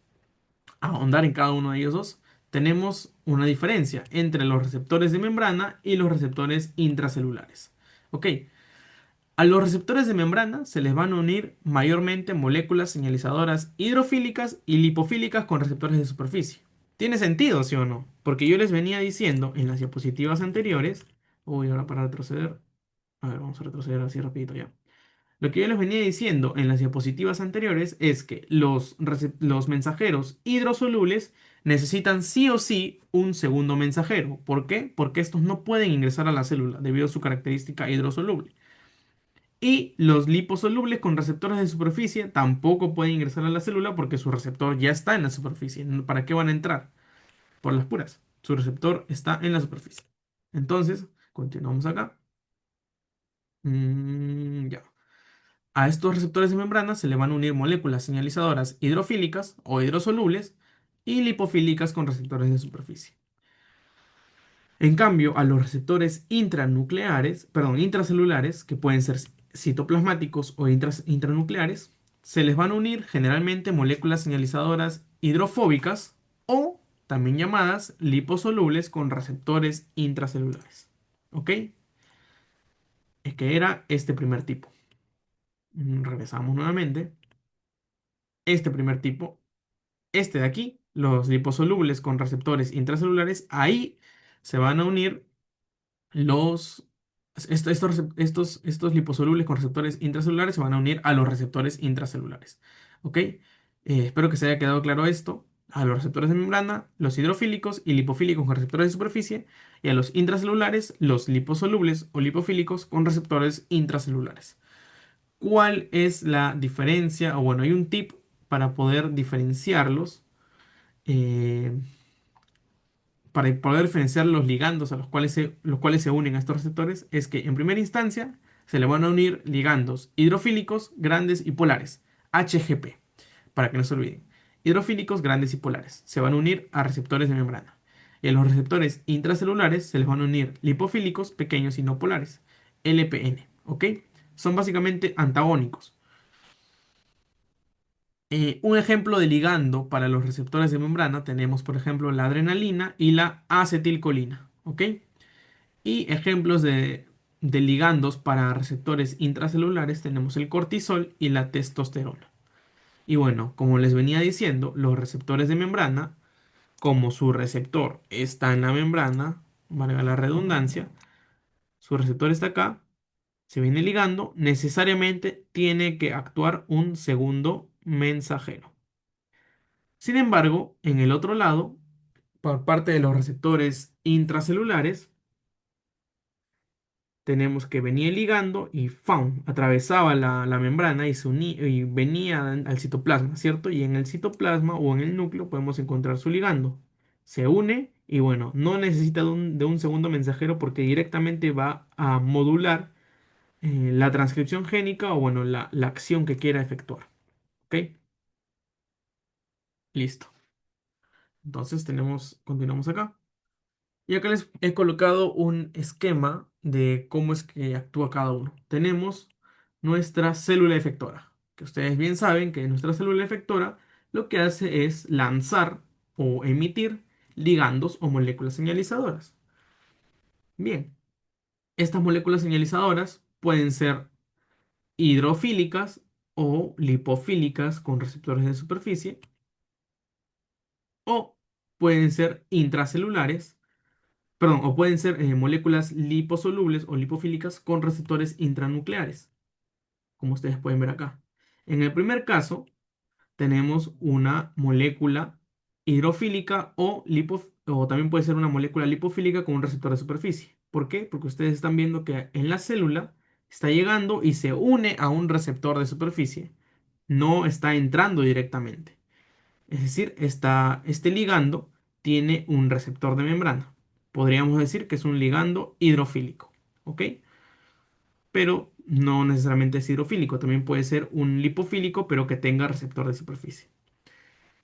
a ahondar en cada uno de ellos dos, tenemos una diferencia entre los receptores de membrana y los receptores intracelulares. ¿Ok? A los receptores de membrana se les van a unir mayormente moléculas señalizadoras hidrofílicas y lipofílicas con receptores de superficie. ¿Tiene sentido, sí o no? Porque yo les venía diciendo en las diapositivas anteriores, uy, ahora para retroceder, a ver, vamos a retroceder así rapidito ya. Lo que yo les venía diciendo en las diapositivas anteriores es que los mensajeros hidrosolubles necesitan sí o sí un segundo mensajero. ¿Por qué? Porque estos no pueden ingresar a la célula debido a su característica hidrosoluble. Y los liposolubles con receptores de superficie tampoco pueden ingresar a la célula porque su receptor ya está en la superficie. ¿Para qué van a entrar? Por las puras. Su receptor está en la superficie. Entonces, continuamos acá. Ya. A estos receptores de membrana se le van a unir moléculas señalizadoras hidrofílicas o hidrosolubles y lipofílicas con receptores de superficie. En cambio, a los receptores intranucleares, perdón, intracelulares, que pueden ser citoplasmáticos o intranucleares, se les van a unir generalmente moléculas señalizadoras hidrofóbicas o también llamadas liposolubles con receptores intracelulares. ¿Ok? Es que era este primer tipo. Regresamos nuevamente. Este primer tipo, este de aquí, los liposolubles con receptores intracelulares, ahí se van a unir los, estos liposolubles con receptores intracelulares se van a unir a los receptores intracelulares. ¿Ok? Espero que se haya quedado claro esto. A los receptores de membrana, los hidrofílicos y lipofílicos con receptores de superficie, y a los intracelulares, los liposolubles o lipofílicos con receptores intracelulares. ¿Cuál es la diferencia? O bueno, hay un tip para poder diferenciarlos. eh, para poder diferenciar los ligandos a los cuales se unen a estos receptores es que en primera instancia se le van a unir ligandos hidrofílicos grandes y polares, HGP, para que no se olviden. Hidrofílicos grandes y polares se van a unir a receptores de membrana. Y a los receptores intracelulares se les van a unir lipofílicos pequeños y no polares, LPN, ¿ok? Son básicamente antagónicos. Un ejemplo de ligando para los receptores de membrana tenemos, por ejemplo, la adrenalina y la acetilcolina, ¿ok? Y ejemplos de ligandos para receptores intracelulares tenemos el cortisol y la testosterona. Y bueno, como les venía diciendo, los receptores de membrana, como su receptor está en la membrana, valga la redundancia, su receptor está acá, se viene ligando, necesariamente tiene que actuar un segundo mensajero. Sin embargo, en el otro lado, por parte de los receptores intracelulares, tenemos que venía ligando y ¡fam! Atravesaba la membrana y, y venía al citoplasma, ¿cierto? Y en el citoplasma o en el núcleo podemos encontrar su ligando. Se une y bueno, no necesita de un segundo mensajero porque directamente va a modular la transcripción génica o bueno, la acción que quiera efectuar. ¿Ok? Listo. Entonces continuamos acá. Y acá les he colocado un esquema de cómo es que actúa cada uno. Tenemos nuestra célula efectora, que ustedes bien saben que nuestra célula efectora lo que hace es lanzar o emitir ligandos o moléculas señalizadoras. Bien, estas moléculas señalizadoras pueden ser hidrofílicas o lipofílicas con receptores de superficie, o pueden ser intracelulares, perdón, o pueden ser moléculas liposolubles o lipofílicas con receptores intranucleares, como ustedes pueden ver acá. En el primer caso, tenemos una molécula hidrofílica o también puede ser una molécula lipofílica con un receptor de superficie. ¿Por qué? Porque ustedes están viendo que en la célula está llegando y se une a un receptor de superficie. No está entrando directamente. Es decir, este ligando tiene un receptor de membrana. Podríamos decir que es un ligando hidrofílico. ¿Ok? Pero no necesariamente es hidrofílico. También puede ser un lipofílico, pero que tenga receptor de superficie.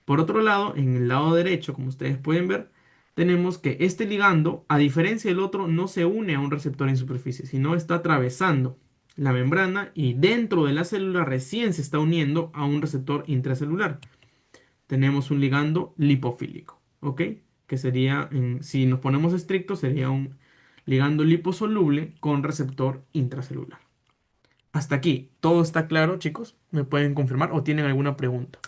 Por otro lado, en el lado derecho, como ustedes pueden ver, tenemos que este ligando, a diferencia del otro, no se une a un receptor en superficie, sino está atravesando la membrana y dentro de la célula recién se está uniendo a un receptor intracelular. Tenemos un ligando lipofílico, ¿ok? Que sería, si nos ponemos estrictos, sería un ligando liposoluble con receptor intracelular. Hasta aquí, ¿todo está claro, chicos? ¿Me pueden confirmar o tienen alguna pregunta?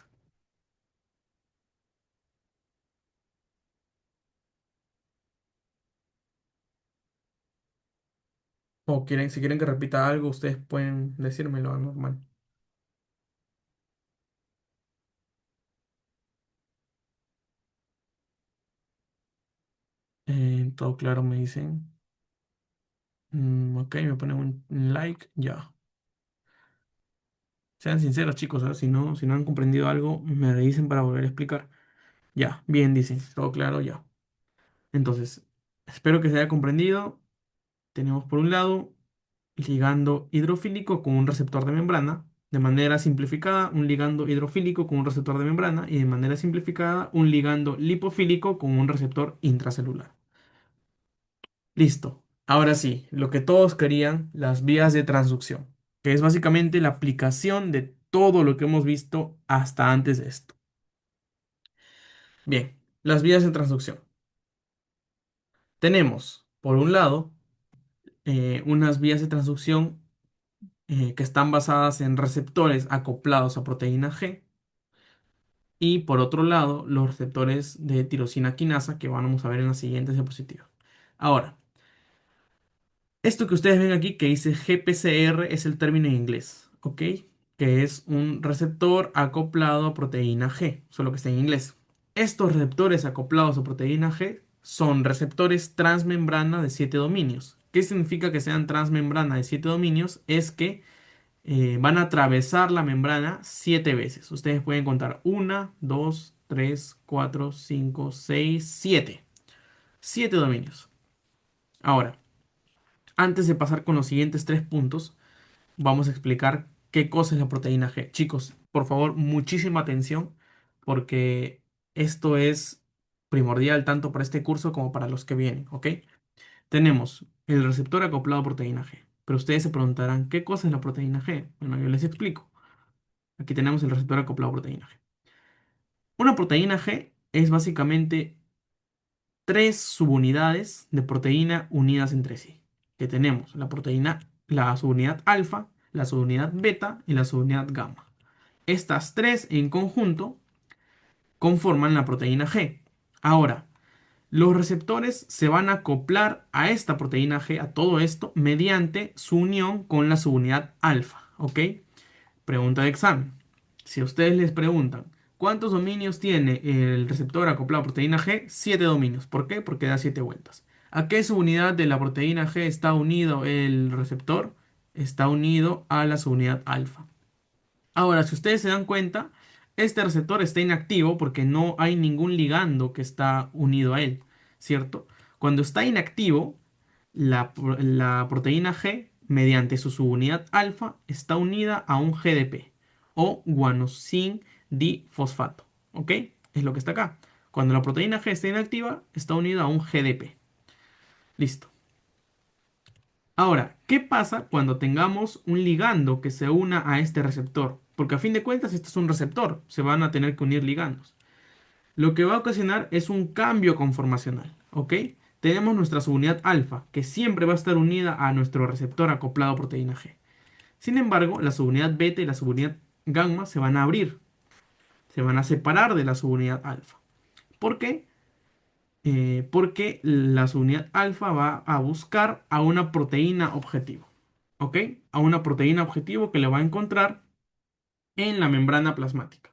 O quieren, si quieren que repita algo, ustedes pueden decírmelo, normal. Todo claro, me dicen. Ok, me ponen un like, ya. Sean sinceros, chicos, ¿ah? Si no han comprendido algo, me dicen para volver a explicar. Ya, bien, dicen, todo claro, ya. Entonces, espero que se haya comprendido. Tenemos por un lado ligando hidrofílico con un receptor de membrana. De manera simplificada, un ligando hidrofílico con un receptor de membrana. Y de manera simplificada, un ligando lipofílico con un receptor intracelular. Listo. Ahora sí, lo que todos querían, las vías de transducción, que es básicamente la aplicación de todo lo que hemos visto hasta antes de esto. Bien, las vías de transducción. Tenemos, por un lado, unas vías de transducción que están basadas en receptores acoplados a proteína G y por otro lado, los receptores de tirosina quinasa que vamos a ver en las siguientes diapositivas. Ahora, esto que ustedes ven aquí que dice GPCR es el término en inglés, ¿ok? Que es un receptor acoplado a proteína G, solo que está en inglés. Estos receptores acoplados a proteína G son receptores transmembrana de 7 dominios. ¿Qué significa que sean transmembrana de 7 dominios? Es que van a atravesar la membrana 7 veces. Ustedes pueden contar 1, 2, 3, 4, 5, 6, 7. 7 dominios. Ahora, antes de pasar con los siguientes tres puntos, vamos a explicar qué cosa es la proteína G. Chicos, por favor, muchísima atención porque esto es primordial tanto para este curso como para los que vienen, ¿ok? Tenemos el receptor acoplado a proteína G, pero ustedes se preguntarán, ¿qué cosa es la proteína G? Bueno, yo les explico. Aquí tenemos el receptor acoplado a proteína G. Una proteína G es básicamente tres subunidades de proteína unidas entre sí. Que tenemos la proteína, la subunidad alfa, la subunidad beta y la subunidad gamma. Estas tres en conjunto conforman la proteína G. Ahora, los receptores se van a acoplar a esta proteína G, a todo esto, mediante su unión con la subunidad alfa. ¿Ok? Pregunta de examen. Si a ustedes les preguntan, ¿cuántos dominios tiene el receptor acoplado a proteína G? 7 dominios. ¿Por qué? Porque da 7 vueltas. ¿A qué subunidad de la proteína G está unido el receptor? Está unido a la subunidad alfa. Ahora, si ustedes se dan cuenta, este receptor está inactivo porque no hay ningún ligando que está unido a él, ¿cierto? Cuando está inactivo, la proteína G, mediante su subunidad alfa, está unida a un GDP o guanosin difosfato, ¿ok? Es lo que está acá. Cuando la proteína G está inactiva, está unida a un GDP. Listo. Ahora, ¿qué pasa cuando tengamos un ligando que se una a este receptor? Porque a fin de cuentas este es un receptor, se van a tener que unir ligandos. Lo que va a ocasionar es un cambio conformacional, ¿ok? Tenemos nuestra subunidad alfa, que siempre va a estar unida a nuestro receptor acoplado a proteína G. Sin embargo, la subunidad beta y la subunidad gamma se van a abrir, se van a separar de la subunidad alfa. ¿Por qué? Porque la subunidad alfa va a buscar a una proteína objetivo, ¿ok? A una proteína objetivo que le va a encontrar en la membrana plasmática,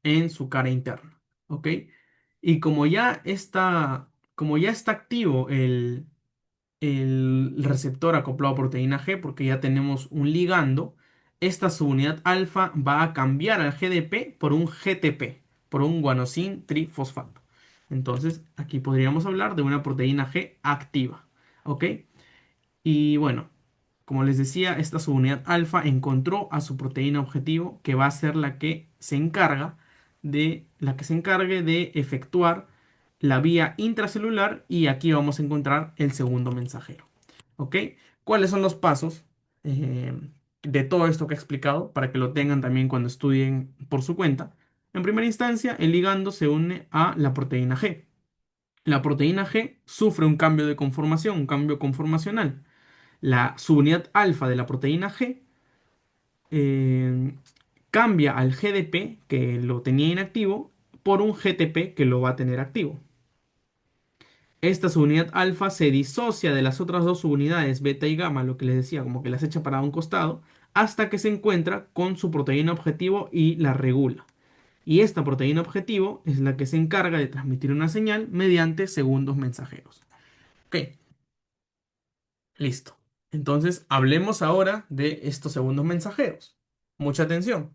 en su cara interna, ¿ok? Y como ya está activo el receptor acoplado a proteína G, porque ya tenemos un ligando, esta subunidad alfa va a cambiar al GDP por un GTP, por un guanosin trifosfato. Entonces, aquí podríamos hablar de una proteína G activa, ¿ok? Y bueno, como les decía, esta subunidad alfa encontró a su proteína objetivo, que va a ser la que se encargue de efectuar la vía intracelular, y aquí vamos a encontrar el segundo mensajero. ¿Ok? ¿Cuáles son los pasos eh, de todo esto que he explicado para que lo tengan también cuando estudien por su cuenta? En primera instancia, el ligando se une a la proteína G. La proteína G sufre un cambio de conformación, un cambio conformacional. La subunidad alfa de la proteína G eh, cambia al GDP, que lo tenía inactivo, por un GTP que lo va a tener activo. Esta subunidad alfa se disocia de las otras dos subunidades beta y gamma, lo que les decía, como que las echa para un costado, hasta que se encuentra con su proteína objetivo y la regula. Y esta proteína objetivo es la que se encarga de transmitir una señal mediante segundos mensajeros. Ok, listo. Entonces, hablemos ahora de estos segundos mensajeros. Mucha atención.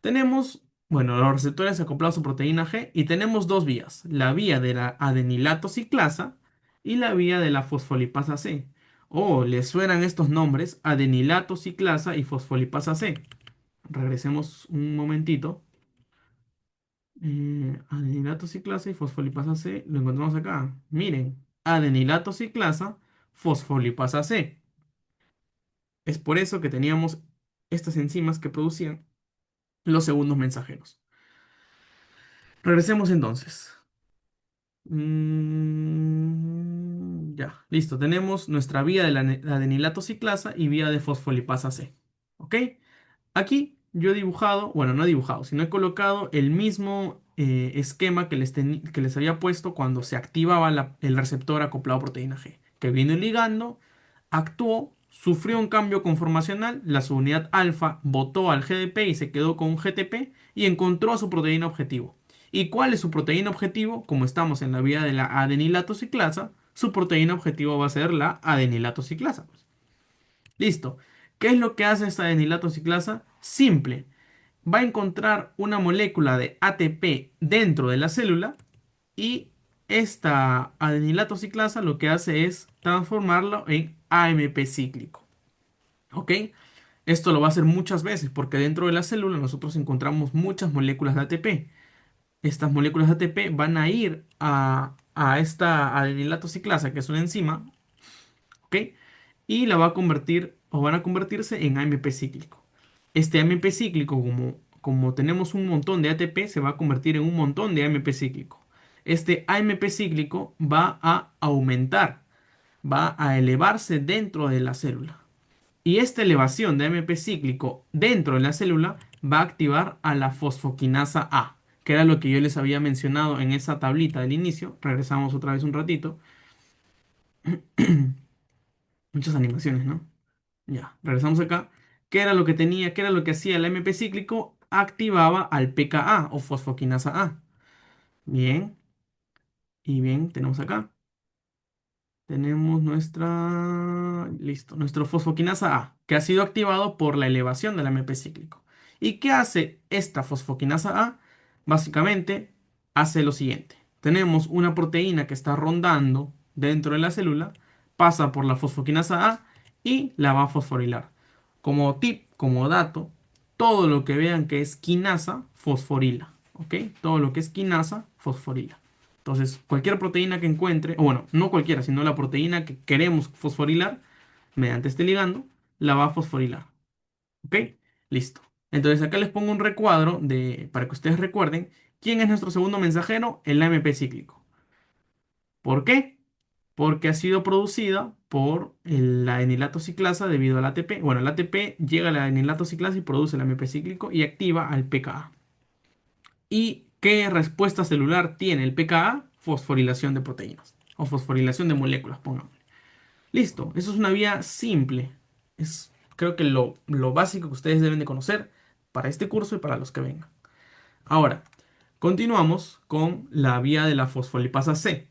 Tenemos, bueno, los receptores acoplados a proteína G, y tenemos dos vías, la vía de la adenilato ciclasa y la vía de la fosfolipasa C. Oh, ¿les suenan estos nombres? Adenilato ciclasa y fosfolipasa C. Regresemos un momentito. Adenilato ciclasa y fosfolipasa C lo encontramos acá. Miren, adenilato ciclasa, fosfolipasa C. Es por eso que teníamos estas enzimas que producían los segundos mensajeros. Regresemos entonces. Ya, listo. Tenemos nuestra vía de la adenilato ciclasa y vía de fosfolipasa C. ¿Ok? Aquí yo he dibujado, bueno, no he dibujado, sino he colocado el mismo esquema que les había puesto cuando se activaba el receptor acoplado a proteína G. Que vino el ligando, actuó, sufrió un cambio conformacional, la subunidad alfa botó al GDP y se quedó con un GTP y encontró a su proteína objetivo. ¿Y cuál es su proteína objetivo? Como estamos en la vía de la adenilato ciclasa, su proteína objetivo va a ser la adenilato ciclasa. Listo. ¿Qué es lo que hace esta adenilato ciclasa? Simple. Va a encontrar una molécula de ATP dentro de la célula, y esta adenilato ciclasa lo que hace es transformarlo en AMP cíclico. ¿Ok? Esto lo va a hacer muchas veces porque dentro de la célula nosotros encontramos muchas moléculas de ATP. Estas moléculas de ATP van a ir a esta adenilato ciclasa, que es una enzima, ¿ok? Y la va a convertir, o van a convertirse en AMP cíclico. Este AMP cíclico, como tenemos un montón de ATP, se va a convertir en un montón de AMP cíclico. Este AMP cíclico va a aumentar, va a elevarse dentro de la célula. Y esta elevación de AMP cíclico dentro de la célula va a activar a la fosfoquinasa A, que era lo que yo les había mencionado en esa tablita del inicio. Regresamos otra vez un ratito. Muchas animaciones, ¿no? Ya, regresamos acá. ¿Qué era lo que tenía? ¿Qué era lo que hacía el AMP cíclico? Activaba al pKa o fosfoquinasa A. Bien, y bien, tenemos acá. Tenemos listo, nuestro fosfoquinasa A, que ha sido activado por la elevación del AMP cíclico. ¿Y qué hace esta fosfoquinasa A? Básicamente hace lo siguiente. Tenemos una proteína que está rondando dentro de la célula, pasa por la fosfoquinasa A y la va a fosforilar. Como tip, como dato, todo lo que vean que es quinasa, fosforila. ¿Ok? Todo lo que es quinasa, fosforila. Entonces, cualquier proteína que encuentre, o bueno, no cualquiera, sino la proteína que queremos fosforilar mediante este ligando, la va a fosforilar. ¿Ok? Listo. Entonces, acá les pongo un recuadro para que ustedes recuerden quién es nuestro segundo mensajero, el AMP cíclico. ¿Por qué? porque ha sido producida por la enilato ciclasa debido al ATP. Bueno, el ATP llega a la enilato ciclasa y produce el AMP cíclico y activa al pKa. ¿Y qué respuesta celular tiene el pKa? Fosforilación de proteínas o fosforilación de moléculas, pongamos. Listo, eso es una vía simple. Es creo que lo básico que ustedes deben de conocer para este curso y para los que vengan. Ahora, continuamos con la vía de la fosfolipasa C.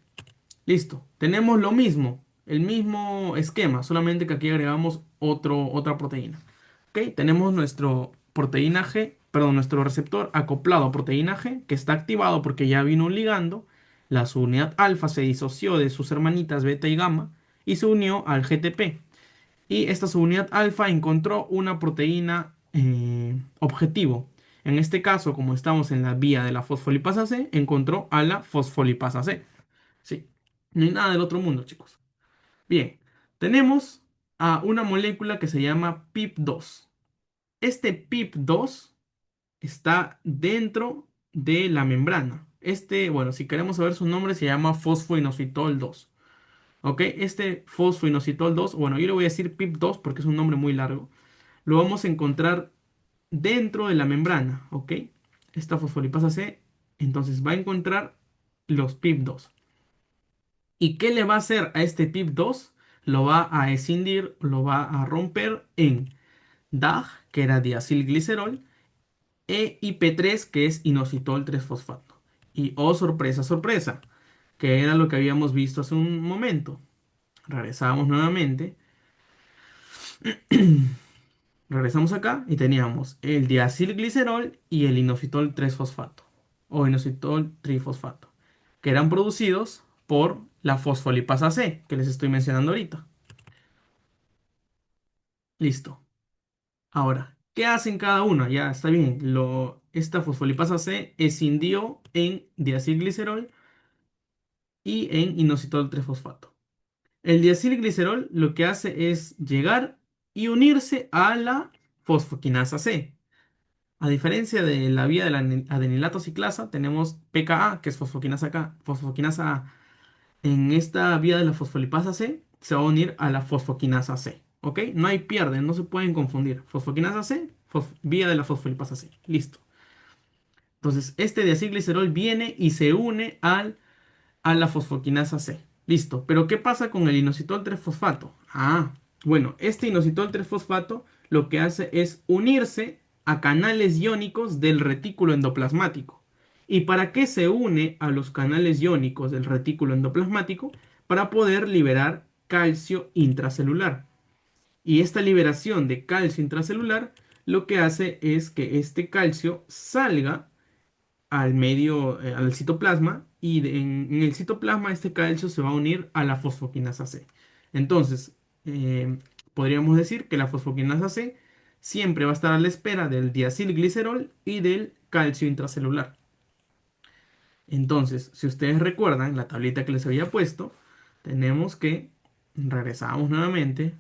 Listo, tenemos lo mismo, el mismo esquema, solamente que aquí agregamos otra proteína. ¿Ok? Tenemos nuestro proteína G, perdón, nuestro receptor acoplado a proteína G, que está activado porque ya vino un ligando. La subunidad alfa se disoció de sus hermanitas beta y gamma y se unió al GTP. Y esta subunidad alfa encontró una proteína objetivo. En este caso, como estamos en la vía de la fosfolipasa C, encontró a la fosfolipasa C. Sí, no hay nada del otro mundo, chicos. Bien, tenemos a una molécula que se llama PIP2. Este PIP2 está dentro de la membrana. Bueno, si queremos saber su nombre, se llama fosfoinositol 2. ¿Ok? Este fosfoinositol 2, bueno, yo le voy a decir PIP2 porque es un nombre muy largo. Lo vamos a encontrar dentro de la membrana. ¿Ok? Esta fosfolipasa C, entonces va a encontrar los PIP2. ¿Y qué le va a hacer a este PIP2? Lo va a escindir, lo va a romper en DAG, que era diacilglicerol, e IP3, que es inositol 3-fosfato. Y oh, sorpresa, sorpresa, que era lo que habíamos visto hace un momento. Regresamos nuevamente. Regresamos acá y teníamos el diacilglicerol y el inositol 3-fosfato o inositol trifosfato, que eran producidos por la fosfolipasa C, que les estoy mencionando ahorita. Listo. Ahora, ¿qué hacen cada uno? Ya está bien. Esta fosfolipasa C escindió en diacilglicerol y en inositol 3-fosfato. El diacilglicerol lo que hace es llegar y unirse a la fosfoquinasa C. A diferencia de la vía de la adenilato ciclasa, tenemos pKa, que es fosfoquinasa A. En esta vía de la fosfolipasa C se va a unir a la fosfoquinasa C. ¿Ok? No hay pierde, no se pueden confundir. Fosfoquinasa C, vía de la fosfolipasa C. Listo. Entonces, este diacilglicerol viene y se une a la fosfoquinasa C. Listo. Pero ¿qué pasa con el inositol 3-fosfato? Bueno, este inositol 3-fosfato lo que hace es unirse a canales iónicos del retículo endoplasmático. ¿Y para qué se une a los canales iónicos del retículo endoplasmático? Para poder liberar calcio intracelular. Y esta liberación de calcio intracelular lo que hace es que este calcio salga al medio, al citoplasma, y en el citoplasma este calcio se va a unir a la fosfoquinasa C. Entonces, podríamos decir que la fosfoquinasa C siempre va a estar a la espera del diacilglicerol y del calcio intracelular. Entonces, si ustedes recuerdan la tablita que les había puesto, tenemos que regresamos nuevamente.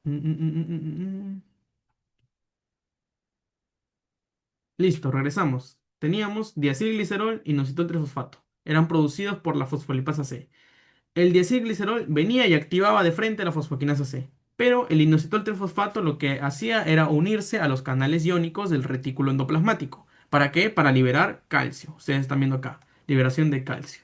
Mm, mm, mm, mm, mm, mm. Listo, regresamos. Teníamos diacilglicerol y inositol 3-fosfato. Eran producidos por la fosfolipasa C. El diacilglicerol venía y activaba de frente la fosfoquinasa C, pero el inositol trifosfato lo que hacía era unirse a los canales iónicos del retículo endoplasmático. ¿Para qué? Para liberar calcio. Ustedes están viendo acá, liberación de calcio.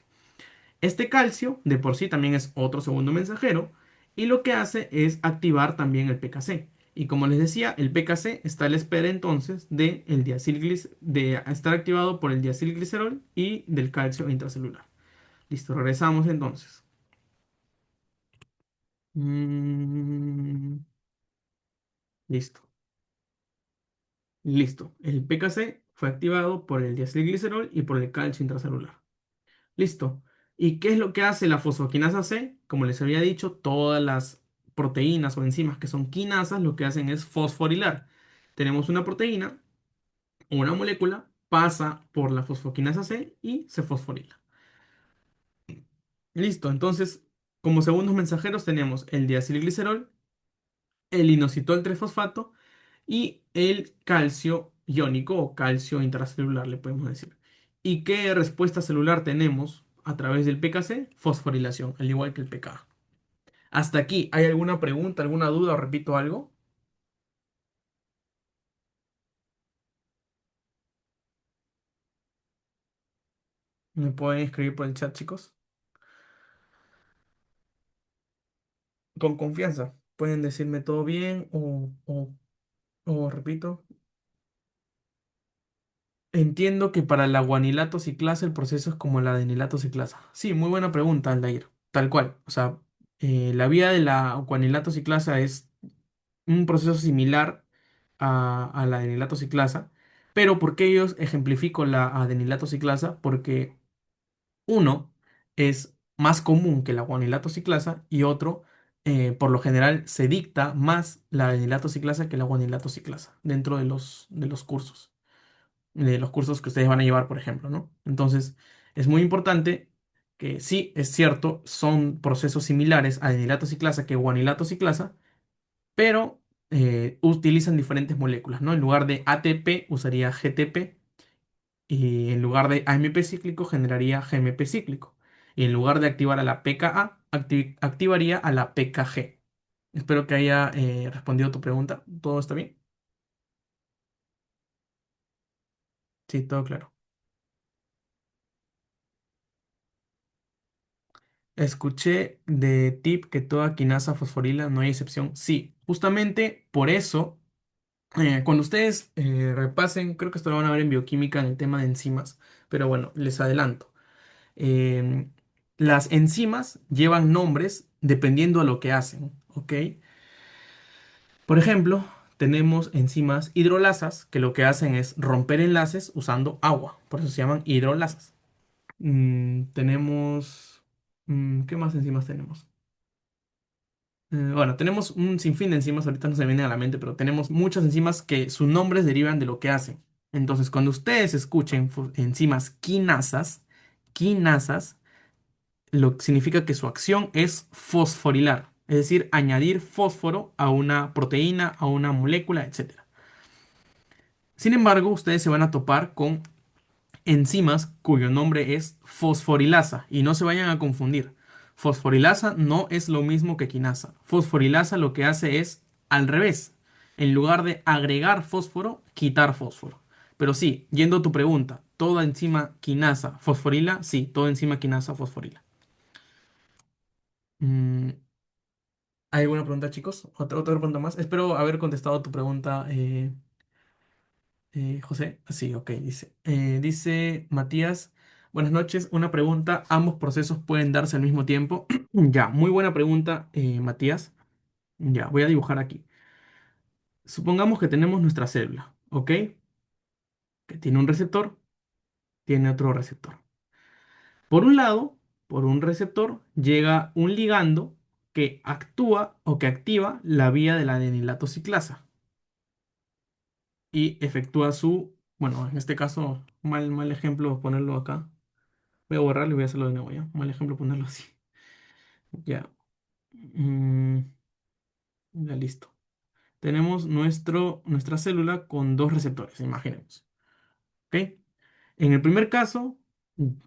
Este calcio de por sí también es otro segundo mensajero y lo que hace es activar también el PKC. Y como les decía, el PKC está a la espera entonces de estar activado por el diacilglicerol y del calcio intracelular. Listo, regresamos entonces. Mm, listo. Listo. El PKC fue activado por el diacilglicerol y por el calcio intracelular. Listo. ¿Y qué es lo que hace la fosfoquinasa C? Como les había dicho, todas las proteínas o enzimas que son quinasas lo que hacen es fosforilar. Tenemos una proteína o una molécula, pasa por la fosfoquinasa C y se fosforila. Listo. Entonces, como segundos mensajeros tenemos el diacilglicerol, el inositol 3-fosfato y el calcio iónico o calcio intracelular, le podemos decir. ¿Y qué respuesta celular tenemos a través del PKC, fosforilación, al igual que el pKa. Hasta aquí, ¿hay alguna pregunta, alguna duda o repito algo? ¿Me pueden escribir por el chat, chicos? Con confianza. Pueden decirme todo bien o repito. Entiendo que para la guanilato ciclasa el proceso es como la de nilato ciclasa. Sí, muy buena pregunta, Aldair. Tal cual. O sea, la vía de la guanilato ciclasa es un proceso similar a la adenilato ciclasa, pero ¿por qué yo ejemplifico la adenilato ciclasa? Porque uno es más común que la guanilato ciclasa y otro, por lo general, se dicta más la adenilato ciclasa que la guanilato ciclasa dentro de los cursos que ustedes van a llevar, por ejemplo, ¿no? Entonces, es muy importante que sí, es cierto, son procesos similares a adenilato ciclasa que guanilato ciclasa, pero utilizan diferentes moléculas, ¿no? En lugar de ATP usaría GTP y en lugar de AMP cíclico generaría GMP cíclico. Y en lugar de activar a la pKa, activaría a la pKg. Espero que haya respondido tu pregunta. ¿Todo está bien? Sí, todo claro. Escuché de tip que toda quinasa fosforila no hay excepción. Sí, justamente por eso, cuando ustedes repasen, creo que esto lo van a ver en bioquímica en el tema de enzimas, pero bueno, les adelanto. em, las enzimas llevan nombres dependiendo a lo que hacen, ¿ok? Por ejemplo, tenemos enzimas hidrolasas que lo que hacen es romper enlaces usando agua, por eso se llaman hidrolasas. Tenemos, ¿qué más enzimas tenemos? Bueno, tenemos un sinfín de enzimas, ahorita no se me vienen a la mente, pero tenemos muchas enzimas que sus nombres derivan de lo que hacen. Entonces, cuando ustedes escuchen enzimas quinasas, lo que significa que su acción es fosforilar, es decir, añadir fósforo a una proteína, a una molécula, etcétera. Sin embargo, ustedes se van a topar con enzimas cuyo nombre es fosforilasa y no se vayan a confundir. Fosforilasa no es lo mismo que quinasa. Fosforilasa lo que hace es al revés. En lugar de agregar fósforo, quitar fósforo. Pero sí, yendo a tu pregunta, ¿toda enzima quinasa fosforila? Sí, toda enzima quinasa fosforila. Mm, ¿Hay alguna pregunta, chicos? ¿Otra pregunta más? Espero haber contestado tu pregunta, José. Sí, ok, dice Matías. Buenas noches. Una pregunta. ¿Ambos procesos pueden darse al mismo tiempo? Ya, muy buena pregunta, Matías. Ya, voy a dibujar aquí. Supongamos que tenemos nuestra célula, ¿ok? Que tiene un receptor, tiene otro receptor. Por un lado, por un receptor, llega un ligando que actúa o que activa la vía de la adenilato ciclasa y efectúa su, bueno, en este caso, mal ejemplo ponerlo acá. Voy a borrarlo y voy a hacerlo de nuevo, ¿ya? Mal ejemplo ponerlo así. Ya. Mm, ya listo. Tenemos nuestra célula con dos receptores, imaginemos. ¿Ok? En el primer caso,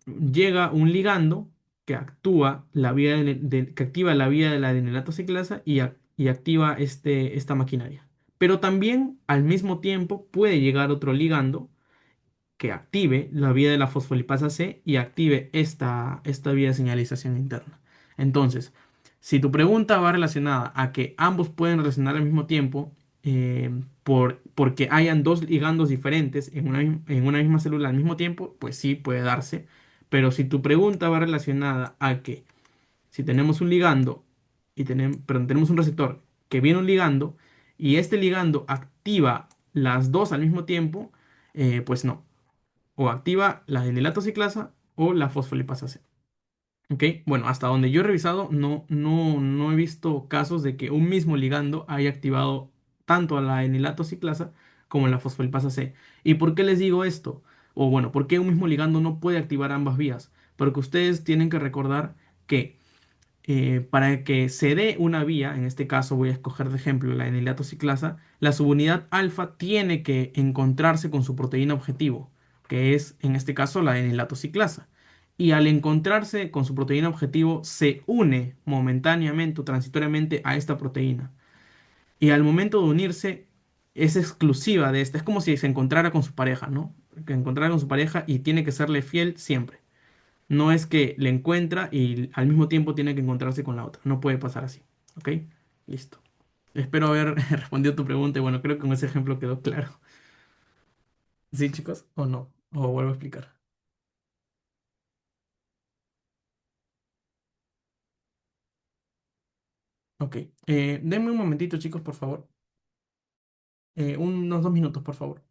llega un ligando que actúa la vía que activa la vía de la adenilatosa ciclasa y activa esta maquinaria. Pero también al mismo tiempo puede llegar otro ligando que active la vía de la fosfolipasa C y active esta vía de señalización interna. Entonces, si tu pregunta va relacionada a que ambos pueden relacionar al mismo tiempo, porque hayan dos ligandos diferentes en una misma célula al mismo tiempo, pues sí puede darse. Pero si tu pregunta va relacionada a que si tenemos un ligando perdón, tenemos un receptor que viene un ligando y este ligando activa las dos al mismo tiempo, pues no, o activa la adenilato ciclasa o la fosfolipasa C. ¿Ok? Bueno, hasta donde yo he revisado, no he visto casos de que un mismo ligando haya activado tanto a la adenilato ciclasa como a la fosfolipasa C. ¿Y por qué les digo esto? O bueno, ¿por qué un mismo ligando no puede activar ambas vías? Porque ustedes tienen que recordar que para que se dé una vía, en este caso voy a escoger de ejemplo la enilato ciclasa, la subunidad alfa tiene que encontrarse con su proteína objetivo, que es en este caso la enilato ciclasa. y al encontrarse con su proteína objetivo se une momentáneamente o transitoriamente a esta proteína. Y al momento de unirse es exclusiva de esta. Es como si se encontrara con su pareja, ¿no? Que encontrara con su pareja y tiene que serle fiel siempre. No es que le encuentra y al mismo tiempo tiene que encontrarse con la otra. No puede pasar así. ¿Ok? Listo. Espero haber respondido tu pregunta y bueno, creo que con ese ejemplo quedó claro. ¿Sí, chicos? ¿O no? ¿O vuelvo a explicar? Ok. Denme un momentito, chicos, por favor. Unos 2 minutos, por favor.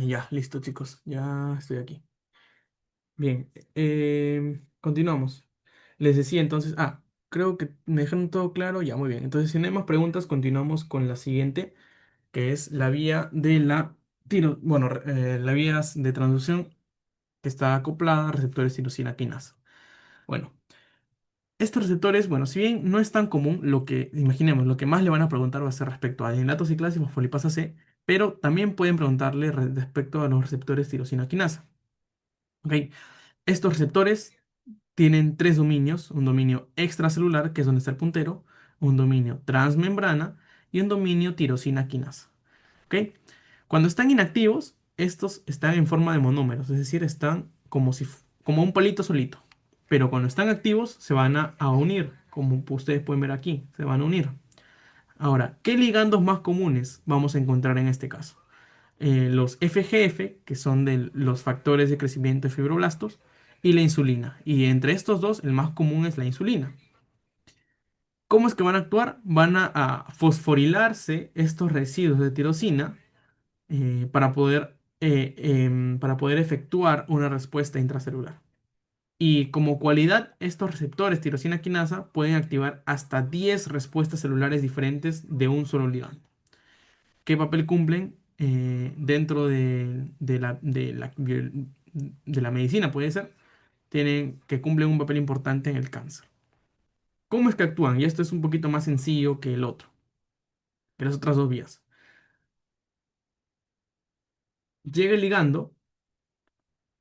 Ya, listo, chicos. Ya estoy aquí. Bien, continuamos. Les decía entonces, creo que me dejaron todo claro, ya muy bien. Entonces, si no hay más preguntas, continuamos con la siguiente, que es la vía de la la vía de transducción que está acoplada a receptores tirosina quinasa. Bueno, estos receptores, bueno, si bien no es tan común, imaginemos, lo que más le van a preguntar va a ser respecto a adenilato ciclasa y fosfolipasa C, pero también pueden preguntarle respecto a los receptores tirosina quinasa. ¿Ok? Estos receptores tienen tres dominios, un dominio extracelular, que es donde está el puntero, un dominio transmembrana y un dominio tirosina quinasa. ¿Ok? Cuando están inactivos, estos están en forma de monómeros, es decir, están como un palito solito. Pero cuando están activos, se van a unir, como ustedes pueden ver aquí, se van a unir. Ahora, ¿qué ligandos más comunes vamos a encontrar en este caso? Los FGF, que son de los factores de crecimiento de fibroblastos, y la insulina. Y entre estos dos, el más común es la insulina. ¿Cómo es que van a actuar? Van a fosforilarse estos residuos de tirosina para poder efectuar una respuesta intracelular. Y como cualidad, estos receptores tirosina quinasa pueden activar hasta 10 respuestas celulares diferentes de un solo ligando. ¿Qué papel cumplen dentro de la medicina? Puede ser. Tienen que cumplen un papel importante en el cáncer. ¿Cómo es que actúan? Y esto es un poquito más sencillo que el otro, que las otras dos vías. Llega el ligando,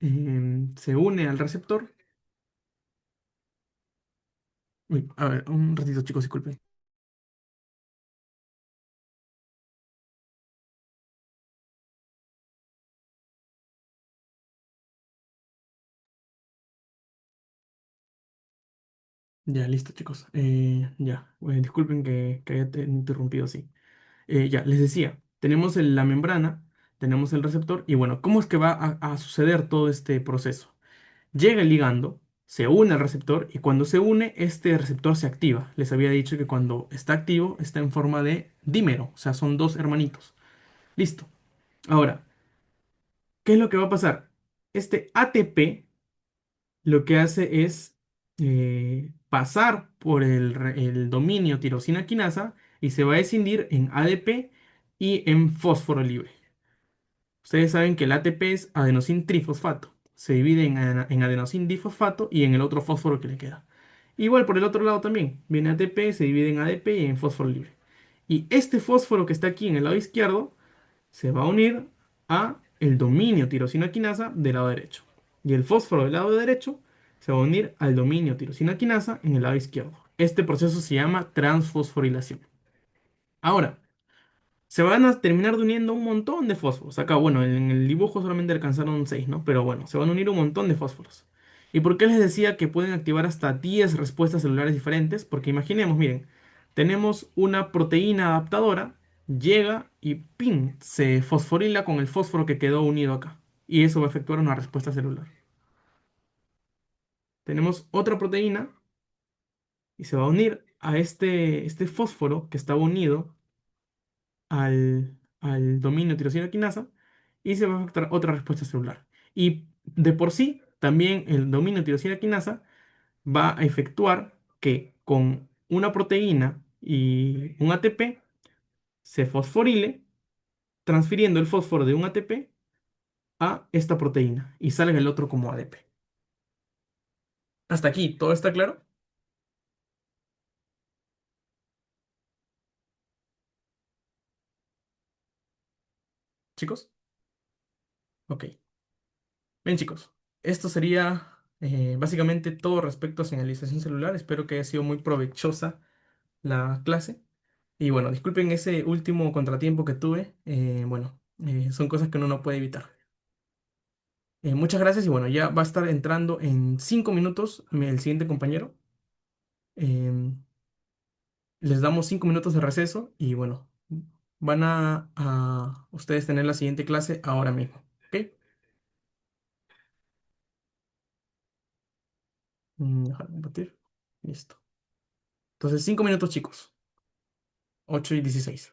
se une al receptor. Uy, a ver, un ratito, chicos, disculpen. Ya, listo, chicos. Ya, disculpen que haya interrumpido así. Ya, les decía, tenemos la membrana, tenemos el receptor, y bueno, ¿cómo es que va a suceder todo este proceso? Llega el ligando, se une al receptor, y cuando se une, este receptor se activa. Les había dicho que cuando está activo, está en forma de dímero, o sea, son dos hermanitos. Listo. Ahora, ¿qué es lo que va a pasar? Este ATP lo que hace es pasar por el dominio tirosina quinasa y se va a escindir en ADP y en fósforo libre. Ustedes saben que el ATP es adenosin trifosfato. Se divide en adenosin difosfato y en el otro fósforo que le queda. Igual por el otro lado también. Viene ATP, se divide en ADP y en fósforo libre. Y este fósforo que está aquí en el lado izquierdo se va a unir a el dominio tirosina quinasa del lado derecho. Y el fósforo del lado derecho se va a unir al dominio tirosina quinasa en el lado izquierdo. Este proceso se llama transfosforilación. Ahora, se van a terminar de uniendo un montón de fósforos. Acá, bueno, en el dibujo solamente alcanzaron 6, ¿no? Pero bueno, se van a unir un montón de fósforos. ¿Y por qué les decía que pueden activar hasta 10 respuestas celulares diferentes? Porque imaginemos, miren, tenemos una proteína adaptadora, llega y ¡pin! Se fosforila con el fósforo que quedó unido acá. Y eso va a efectuar una respuesta celular. Tenemos otra proteína y se va a unir a este fósforo que estaba unido al dominio tirosina quinasa y se va a efectuar otra respuesta celular. Y de por sí, también el dominio tirosina quinasa va a efectuar que con una proteína y un ATP se fosforile, transfiriendo el fósforo de un ATP a esta proteína y salga el otro como ADP. Hasta aquí, ¿todo está claro, chicos? Ok. Bien, chicos, esto sería básicamente todo respecto a señalización celular. Espero que haya sido muy provechosa la clase. Y bueno, disculpen ese último contratiempo que tuve. Bueno, son cosas que uno no puede evitar. Muchas gracias y bueno, ya va a estar entrando en 5 minutos el siguiente compañero. Em, Les damos 5 minutos de receso y bueno, van a ustedes tener la siguiente clase ahora mismo. ¿Ok? Dejar de compartir. Listo. Entonces, 5 minutos, chicos. 8:16.